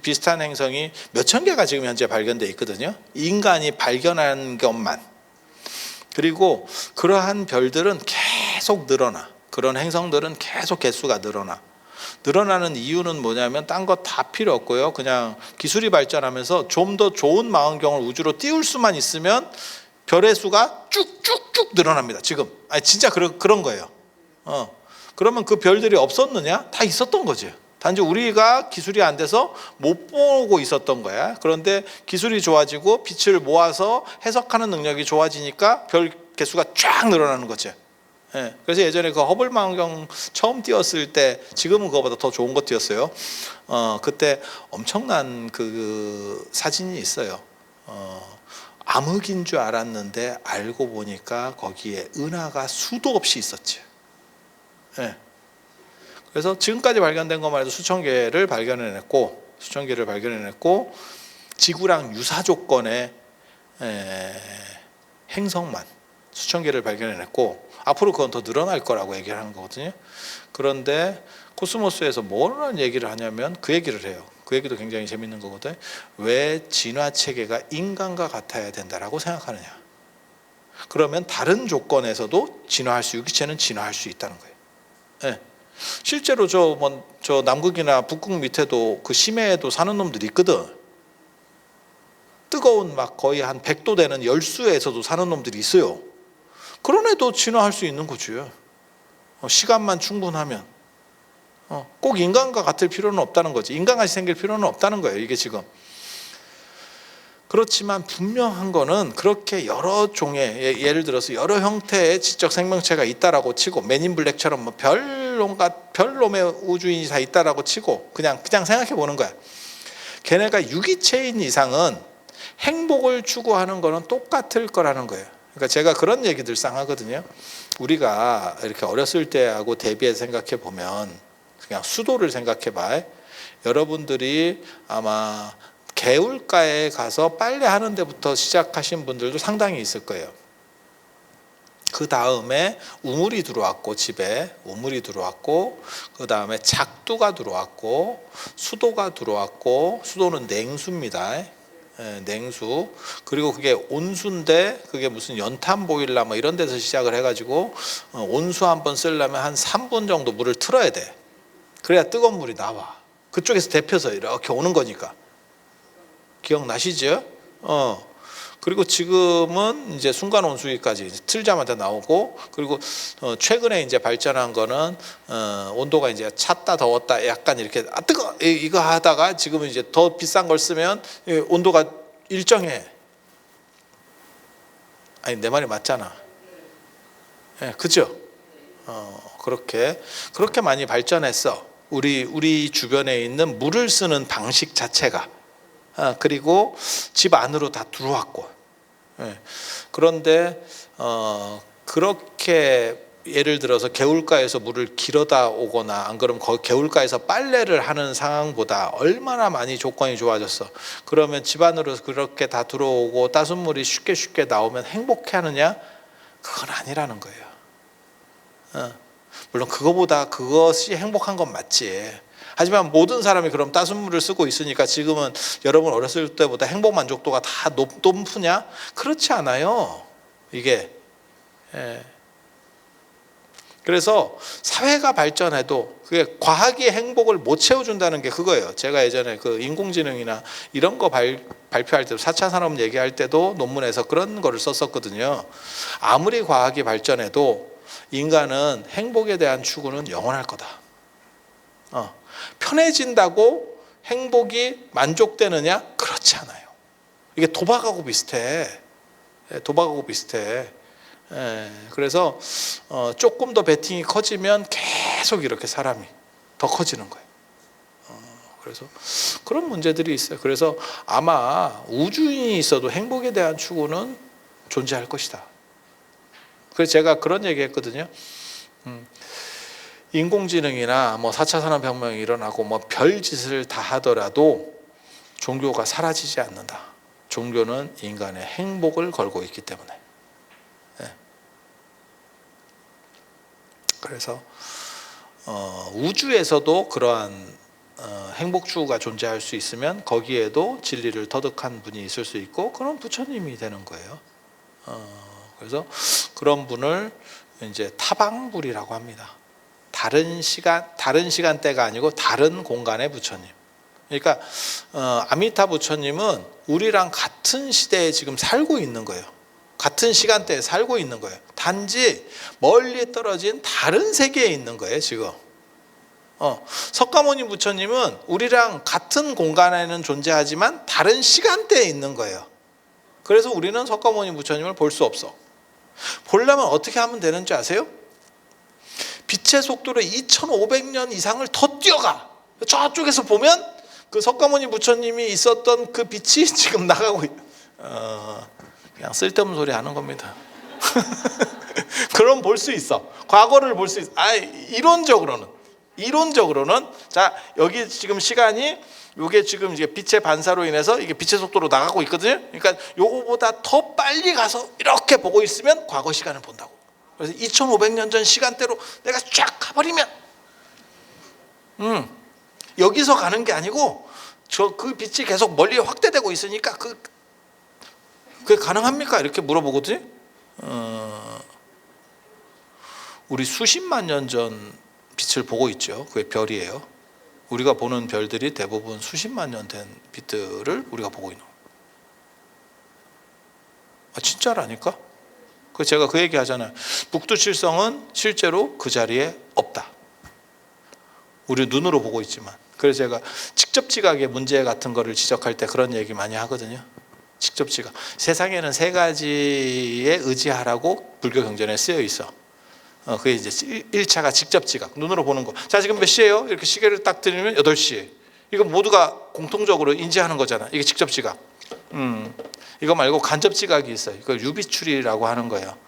비슷한 행성이 몇천 개가 지금 현재 발견돼 있거든요. 인간이 발견한 것만. 그리고 그러한 별들은 계속 늘어나. 그런 행성들은 계속 개수가 늘어나는 이유는 뭐냐면 딴 거 다 필요 없고요. 그냥 기술이 발전하면서 좀 더 좋은 망원경을 우주로 띄울 수만 있으면 별의 수가 쭉쭉쭉 늘어납니다. 지금 아니 진짜 그런 거예요. 그러면 그 별들이 없었느냐? 다 있었던 거지. 단지 우리가 기술이 안 돼서 못 보고 있었던 거야. 그런데 기술이 좋아지고 빛을 모아서 해석하는 능력이 좋아지니까 별 개수가 쫙 늘어나는 거지. 예, 그래서 예전에 그 허블 망원경 처음 띄웠을 때, 지금은 그거보다 더 좋은 거 띄웠어요. 그때 엄청난 그 사진이 있어요. 암흑인 줄 알았는데 알고 보니까 거기에 은하가 수도 없이 있었지. 예. 그래서 지금까지 발견된 것만 해도 수천 개를 발견해냈고 지구랑 유사 조건의 행성만 수천 개를 발견해냈고, 앞으로 그건 더 늘어날 거라고 얘기를 하는 거거든요. 그런데 코스모스에서 뭐라는 얘기를 하냐면 그 얘기를 해요. 그 얘기도 굉장히 재밌는 거거든. 왜 진화 체계가 인간과 같아야 된다라고 생각하느냐. 그러면 다른 조건에서도 유기체는 진화할 수 있다는 거예요. 네. 실제로 저 남극이나 북극 밑에도 그 심해에도 사는 놈들이 있거든. 뜨거운 막 거의 한 100도 되는 열수에서도 사는 놈들이 있어요. 그런 애도 진화할 수 있는 거지. 시간만 충분하면. 꼭 인간과 같을 필요는 없다는 거지. 인간같이 생길 필요는 없다는 거예요, 이게 지금. 그렇지만 분명한 거는 그렇게 여러 종의, 예를 들어서 여러 형태의 지적 생명체가 있다라고 치고, 맨인 블랙처럼 뭐 별놈의 우주인이 다 있다라고 치고 그냥 생각해 보는 거야. 걔네가 유기체인 이상은 행복을 추구하는 거는 똑같을 거라는 거예요. 그러니까 제가 그런 얘기들 쌍하거든요. 우리가 이렇게 어렸을 때하고 대비해서 생각해 보면, 그냥 수도를 생각해 봐. 여러분들이 아마 개울가에 가서 빨래하는 데부터 시작하신 분들도 상당히 있을 거예요. 그 다음에 우물이 들어왔고, 집에 우물이 들어왔고, 그 다음에 작두가 들어왔고, 수도가 들어왔고, 수도는 냉수입니다. 냉수. 그리고 그게 온수인데 그게 무슨 연탄 보일러 뭐 이런 데서 시작을 해가지고 온수 한번 쓰려면 한 3분 정도 물을 틀어야 돼. 그래야 뜨거운 물이 나와. 그쪽에서 데펴서 이렇게 오는 거니까. 기억나시죠? 그리고 지금은 이제 순간 온수기까지 틀자마자 나오고, 그리고 최근에 이제 발전한 거는 온도가 이제 찼다 더웠다 약간 이렇게 뜨거 이거 하다가 지금은 이제 더 비싼 걸 쓰면 온도가 일정해. 아니 내 말이 맞잖아. 예, 그죠? 그렇게 많이 발전했어. 우리 주변에 있는 물을 쓰는 방식 자체가. 그리고 집 안으로 다 들어왔고. 그런데 그렇게 예를 들어서 개울가에서 물을 길어다 오거나, 안 그러면 개울가에서 빨래를 하는 상황보다 얼마나 많이 조건이 좋아졌어. 그러면 집 안으로 그렇게 다 들어오고 따순물이 쉽게 나오면 행복해하느냐? 그건 아니라는 거예요. 물론 그것이 행복한 건 맞지. 하지만 모든 사람이 그럼 따순물을 쓰고 있으니까 지금은 여러분 어렸을 때보다 행복 만족도가 다 높으냐? 그렇지 않아요, 이게. 그래서 사회가 발전해도 그게 과학이 행복을 못 채워준다는 게 그거예요. 제가 예전에 그 인공지능이나 이런 거 발표할 때도 4차 산업 얘기할 때도 논문에서 그런 거를 썼었거든요. 아무리 과학이 발전해도 인간은 행복에 대한 추구는 영원할 거다. 편해진다고 행복이 만족되느냐? 그렇지 않아요. 이게 도박하고 비슷해. 그래서 조금 더 베팅이 커지면 계속 이렇게 사람이 더 커지는 거예요. 그래서 그런 문제들이 있어요. 그래서 아마 우주인이 있어도 행복에 대한 추구는 존재할 것이다. 그래서 제가 그런 얘기 했거든요. 인공지능이나 뭐 4차 산업혁명이 일어나고 뭐 별짓을 다 하더라도 종교가 사라지지 않는다. 종교는 인간의 행복을 걸고 있기 때문에. 그래서 우주에서도 그러한 행복 추구가 존재할 수 있으면 거기에도 진리를 터득한 분이 있을 수 있고, 그런 부처님이 되는 거예요. 그래서 그런 분을 이제 타방불이라고 합니다. 다른 시간대가 아니고 다른 공간의 부처님. 그러니까 아미타 부처님은 우리랑 같은 시대에 지금 살고 있는 거예요. 같은 시간대에 살고 있는 거예요. 단지 멀리 떨어진 다른 세계에 있는 거예요, 지금. 석가모니 부처님은 우리랑 같은 공간에는 존재하지만 다른 시간대에 있는 거예요. 그래서 우리는 석가모니 부처님을 볼 수 없어. 보려면 어떻게 하면 되는지 아세요? 빛의 속도로 2500년 이상을 더 뛰어가. 저쪽에서 보면 그 석가모니 부처님이 있었던 그 빛이 지금 나가고 그냥 쓸데없는 소리 하는 겁니다. 그럼 볼 수 있어. 과거를 볼 수 있어. 이론적으로는 자, 여기 지금 시간이 요게 지금 이제 빛의 반사로 인해서 이게 빛의 속도로 나가고 있거든요. 그러니까 요거보다 더 빨리 가서 이렇게 보고 있으면 과거 시간을 본다고. 그래서 2500년 전 시간대로 내가 쫙 가버리면 여기서 가는 게 아니고 그 빛이 계속 멀리 확대되고 있으니까 그게 가능합니까? 이렇게 물어보거든요. 우리 수십만 년 전 빛을 보고 있죠. 그게 별이에요. 우리가 보는 별들이 대부분 수십만 년 된 빛들을 우리가 보고 있는 거예요. 진짜라니까? 제가 그 얘기 하잖아요. 북두칠성은 실제로 그 자리에 없다. 우리 눈으로 보고 있지만. 그래서 제가 직접 지각의 문제 같은 거를 지적할 때 그런 얘기 많이 하거든요. 직접 지각. 세상에는 세 가지에 의지하라고 불교 경전에 쓰여 있어. 그게 이제 1차가 직접 지각, 눈으로 보는 거. 자, 지금 몇 시예요? 이렇게 시계를 딱 들이면 8시. 이거 모두가 공통적으로 인지하는 거잖아. 이게 직접 지각. 이거 말고 간접 지각이 있어요. 이걸 유비추리라고 하는 거예요.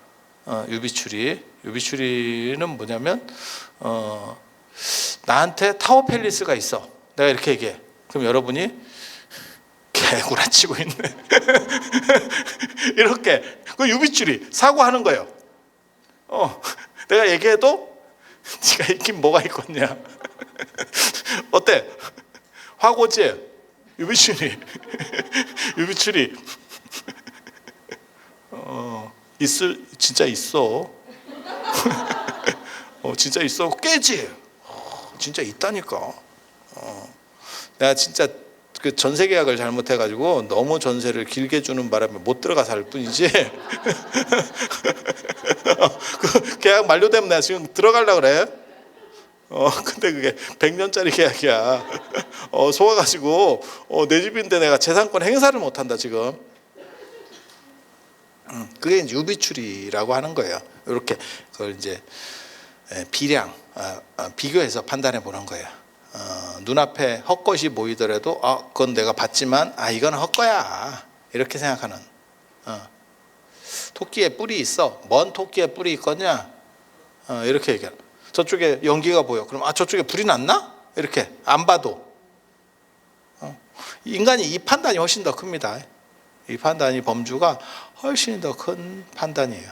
유비추리는 뭐냐면 나한테 타워 팰리스가 있어. 내가 이렇게 얘기해. 그럼 여러분이 개구라치고 있네. 이렇게 그 유비추리 사고하는 거예요. 내가 얘기해도 네가 있긴 뭐가 있겠냐. 어때? 화고지? 유비추리. 진짜 있어. 진짜 있어. 깨지? 진짜 있다니까. 내가 진짜 그 전세 계약을 잘못해가지고 너무 전세를 길게 주는 바람에 못 들어가 살 뿐이지. 그 계약 만료되면 내가 지금 들어가려고 그래. 근데 그게 100년짜리 계약이야. 속아가지고 내 집인데 내가 재산권 행사를 못한다 지금. 그게 이제 유비추리라고 하는 거예요. 이렇게 그걸 이제 비량, 비교해서 판단해 보는 거예요. 눈앞에 헛것이 보이더라도 그건 내가 봤지만 이건 헛거야 이렇게 생각하는. 토끼에 뿔이 있어. 뭔 토끼에 뿔이 있거냐? 이렇게 얘기해. 저쪽에 연기가 보여. 그럼 저쪽에 불이 났나? 이렇게 안 봐도. 인간이 이 판단이 훨씬 더 큽니다. 이 판단이 범주가 훨씬 더 큰 판단이에요.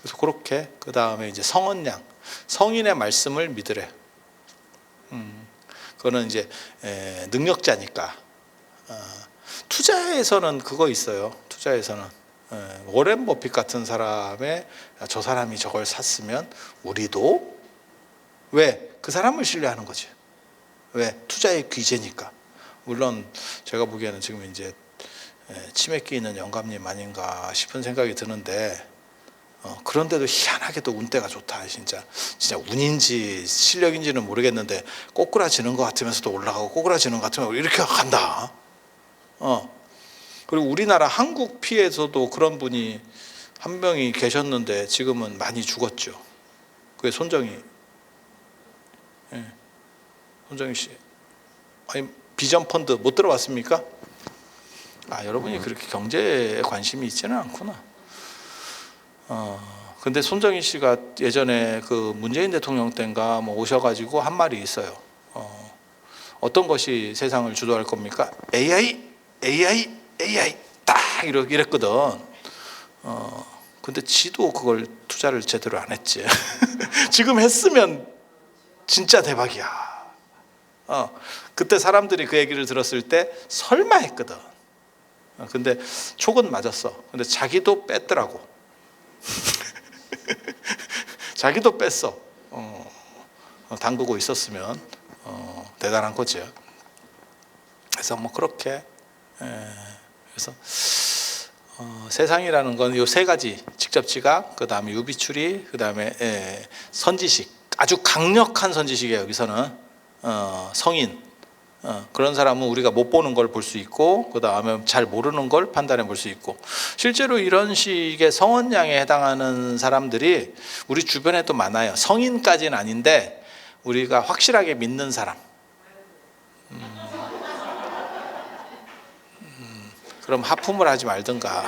그래서 그렇게 그 다음에 이제 성언양, 성인의 말씀을 믿으래. 그거는 이제 능력자니까. 투자에서는 그거 있어요. 투자에서는 워렌 버핏 같은 사람의 저 사람이 저걸 샀으면 우리도, 왜? 그 사람을 신뢰하는 거지. 왜? 투자의 귀재니까. 물론 제가 보기에는 지금 이제 치맥기 있는 영감님 아닌가 싶은 생각이 드는데, 그런데도 희한하게도 운때가 좋다. 진짜 운인지 실력인지는 모르겠는데 꼬꾸라지는 것 같으면서도 올라가고 꼬꾸라지는 것 같으면 이렇게 간다. 그리고 우리나라 한국 피에서도 그런 분이 한 명이 계셨는데 지금은 많이 죽었죠. 그게 손정희 씨. 비전 펀드 못 들어봤습니까? 여러분이 그렇게 경제에 관심이 있지는 않구나. 근데 손정희 씨가 예전에 그 문재인 대통령 때인가 오셔가지고 한 말이 있어요. 어떤 것이 세상을 주도할 겁니까? AI 딱 이랬거든. 근데 지도 그걸 투자를 제대로 안 했지. 지금 했으면 진짜 대박이야. 그때 사람들이 그 얘기를 들었을 때 설마 했거든. 근데 촉은 맞았어. 근데 자기도 뺐더라고. 자기도 뺐어. 담그고 있었으면 대단한 거죠. 그래서 뭐 그렇게 그래서 세상이라는 건 요 세 가지, 직접 지각, 그 다음에 유비추리, 그 다음에 선지식, 아주 강력한 선지식이에요. 여기서는 성인, 그런 사람은 우리가 못 보는 걸 볼 수 있고, 그 다음에 잘 모르는 걸 판단해 볼 수 있고, 실제로 이런 식의 성언양에 해당하는 사람들이 우리 주변에도 많아요. 성인까지는 아닌데 우리가 확실하게 믿는 사람. 그럼 하품을 하지 말든가.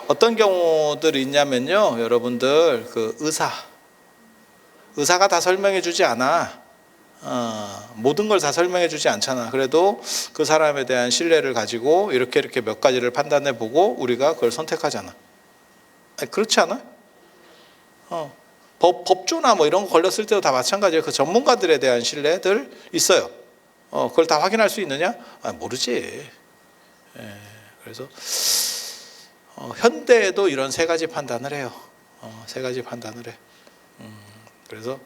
어떤 경우들이 있냐면요, 여러분들, 그 의사가 다 설명해 주지 않아. 모든 걸 다 설명해 주지 않잖아. 그래도 그 사람에 대한 신뢰를 가지고 이렇게 몇 가지를 판단해 보고 우리가 그걸 선택하잖아. 아니, 그렇지 않아? 법조나 뭐 이런 거 걸렸을 때도 다 마찬가지예요. 그 전문가들에 대한 신뢰들 있어요. 그걸 다 확인할 수 있느냐? 모르지. 그래서 현대에도 이런 세 가지 판단을 해요. 세 가지 판단을 해. 그래서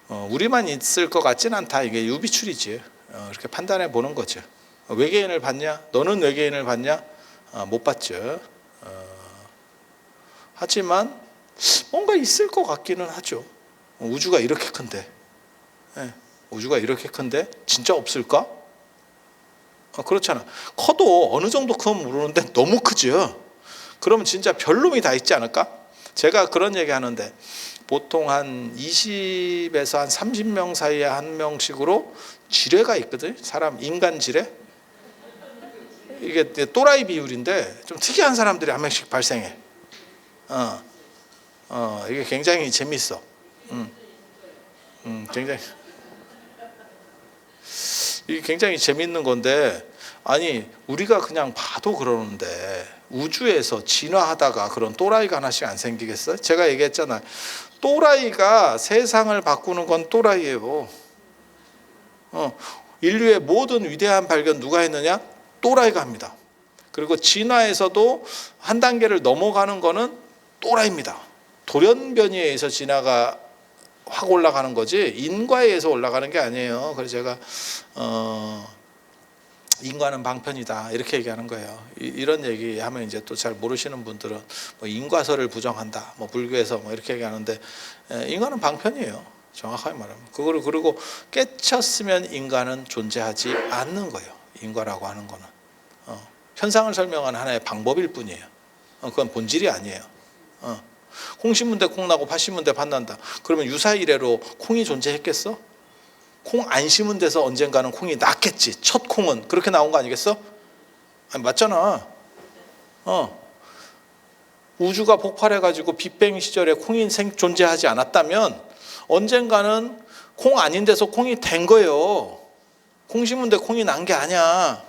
우리만 있을 것 같진 않다. 이게 유비추리지. 이렇게 판단해 보는 거죠. 외계인을 봤냐? 너는 외계인을 봤냐? 못 봤죠. 하지만 뭔가 있을 것 같기는 하죠. 우주가 이렇게 큰데, 우주가 이렇게 큰데 진짜 없을까? 그렇잖아. 커도 어느 정도 크면 모르는데 너무 크죠. 그러면 진짜 별놈이 다 있지 않을까? 제가 그런 얘기 하는데, 보통 한 20에서 한 30명 사이에 한 명씩으로 지뢰가 있거든. 사람, 인간 지뢰. 이게 또라이 비율인데 좀 특이한 사람들이 한 명씩 발생해. 이게 굉장히 재밌어. 이게 굉장히 재밌는 건데, 아니 우리가 그냥 봐도 그러는데 우주에서 진화하다가 그런 또라이가 하나씩 안 생기겠어요? 제가 얘기했잖아요. 또라이가 세상을 바꾸는 건 또라이예요. 인류의 모든 위대한 발견 누가 했느냐? 또라이가 합니다. 그리고 진화에서도 한 단계를 넘어가는 거는 또라이입니다. 돌연변이에 의해서 진화가 확 올라가는 거지 인과에 의해서 올라가는 게 아니에요. 그래서 제가 인과는 방편이다 이렇게 얘기하는 거예요. 이런 얘기하면 이제 또 잘 모르시는 분들은 뭐 인과설을 부정한다, 뭐 불교에서 뭐 이렇게 얘기하는데, 인과는 방편이에요. 정확하게 말하면. 그거를 그리고 깨쳤으면 인과는 존재하지 않는 거예요. 인과라고 하는 거는 현상을 설명하는 하나의 방법일 뿐이에요. 그건 본질이 아니에요. 콩 심은 데 콩 나고 팥 심은 데 팥 난다. 그러면 유사 이래로 콩이 존재했겠어? 콩 안 심은 데서 언젠가는 콩이 났겠지. 첫 콩은 그렇게 나온 거 아니겠어? 아니, 맞잖아. 우주가 폭발해가지고 빅뱅 시절에 콩이 존재하지 않았다면 언젠가는 콩 아닌 데서 콩이 된 거예요. 콩 심은 데 콩이 난 게 아니야.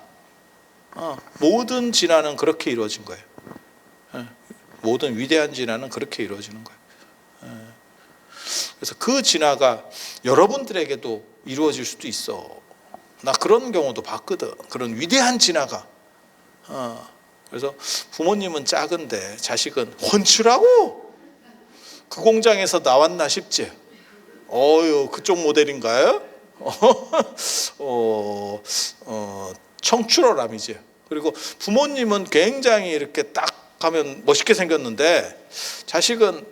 모든 진화는 그렇게 이루어진 거예요. 모든 위대한 진화는 그렇게 이루어지는 거예요. 그래서 그 진화가 여러분들에게도 이루어질 수도 있어. 나 그런 경우도 봤거든. 그런 위대한 진화가. 그래서 부모님은 작은데 자식은 훤칠하고 그 공장에서 나왔나 싶지. 그쪽 모델인가요? 청출어람이지. 그리고 부모님은 굉장히 이렇게 딱 하면 멋있게 생겼는데 자식은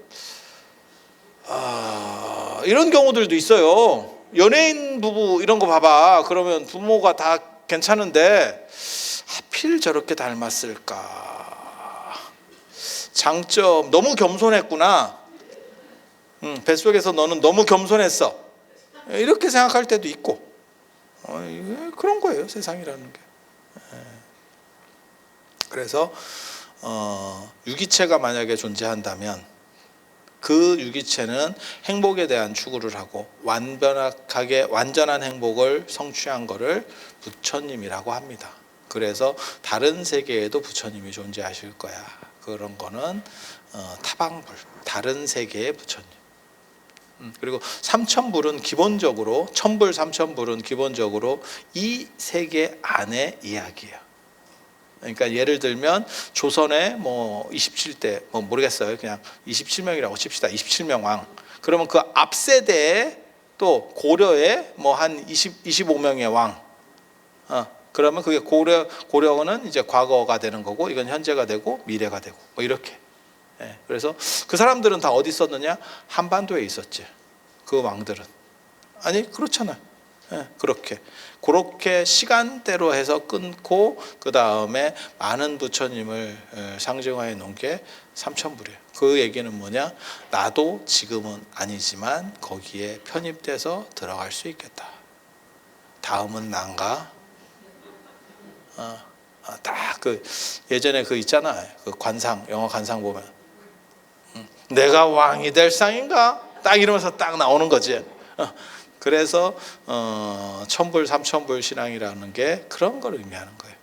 이런 경우들도 있어요. 연예인 부부 이런 거 봐봐. 그러면 부모가 다 괜찮은데 하필 저렇게 닮았을까? 장점, 너무 겸손했구나. 뱃속에서 너는 너무 겸손했어. 이렇게 생각할 때도 있고. 그런 거예요, 세상이라는 게. 그래서 유기체가 만약에 존재한다면 그 유기체는 행복에 대한 추구를 하고 완전한 행복을 성취한 거를 부처님이라고 합니다. 그래서 다른 세계에도 부처님이 존재하실 거야. 그런 거는 타방불, 다른 세계의 부처님. 그리고 삼천불은 기본적으로 천불 삼천불은 기본적으로 이 세계 안의 이야기예요. 그러니까 예를 들면 조선의 뭐 27대 뭐 모르겠어요. 그냥 27명이라고 칩시다. 27명 왕. 그러면 그 앞 세대에 또 고려에 뭐 한 25명의 왕. 그러면 그게 고려는 이제 과거가 되는 거고 이건 현재가 되고 미래가 되고 뭐 이렇게. 그래서 그 사람들은 다 어디 있었느냐? 한반도에 있었지. 그 왕들은. 아니 그렇잖아요. 그렇게 시간대로 해서 끊고 그 다음에 많은 부처님을 상징화해 놓은 게 삼천불이에요. 그 얘기는 뭐냐? 나도 지금은 아니지만 거기에 편입돼서 들어갈 수 있겠다. 다음은 난가? 딱 그 예전에 그 있잖아. 그 관상 영화 관상 보면 내가 왕이 될 상인가? 딱 이러면서 딱 나오는 거지. 그래서 천불 삼천불 신앙이라는 게 그런 걸 의미하는 거예요.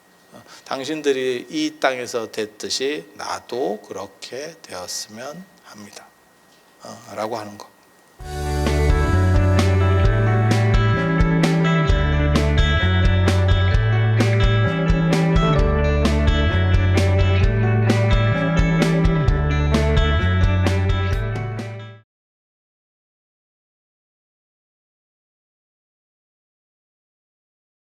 당신들이 이 땅에서 됐듯이 나도 그렇게 되었으면 합니다. 라고 하는 거.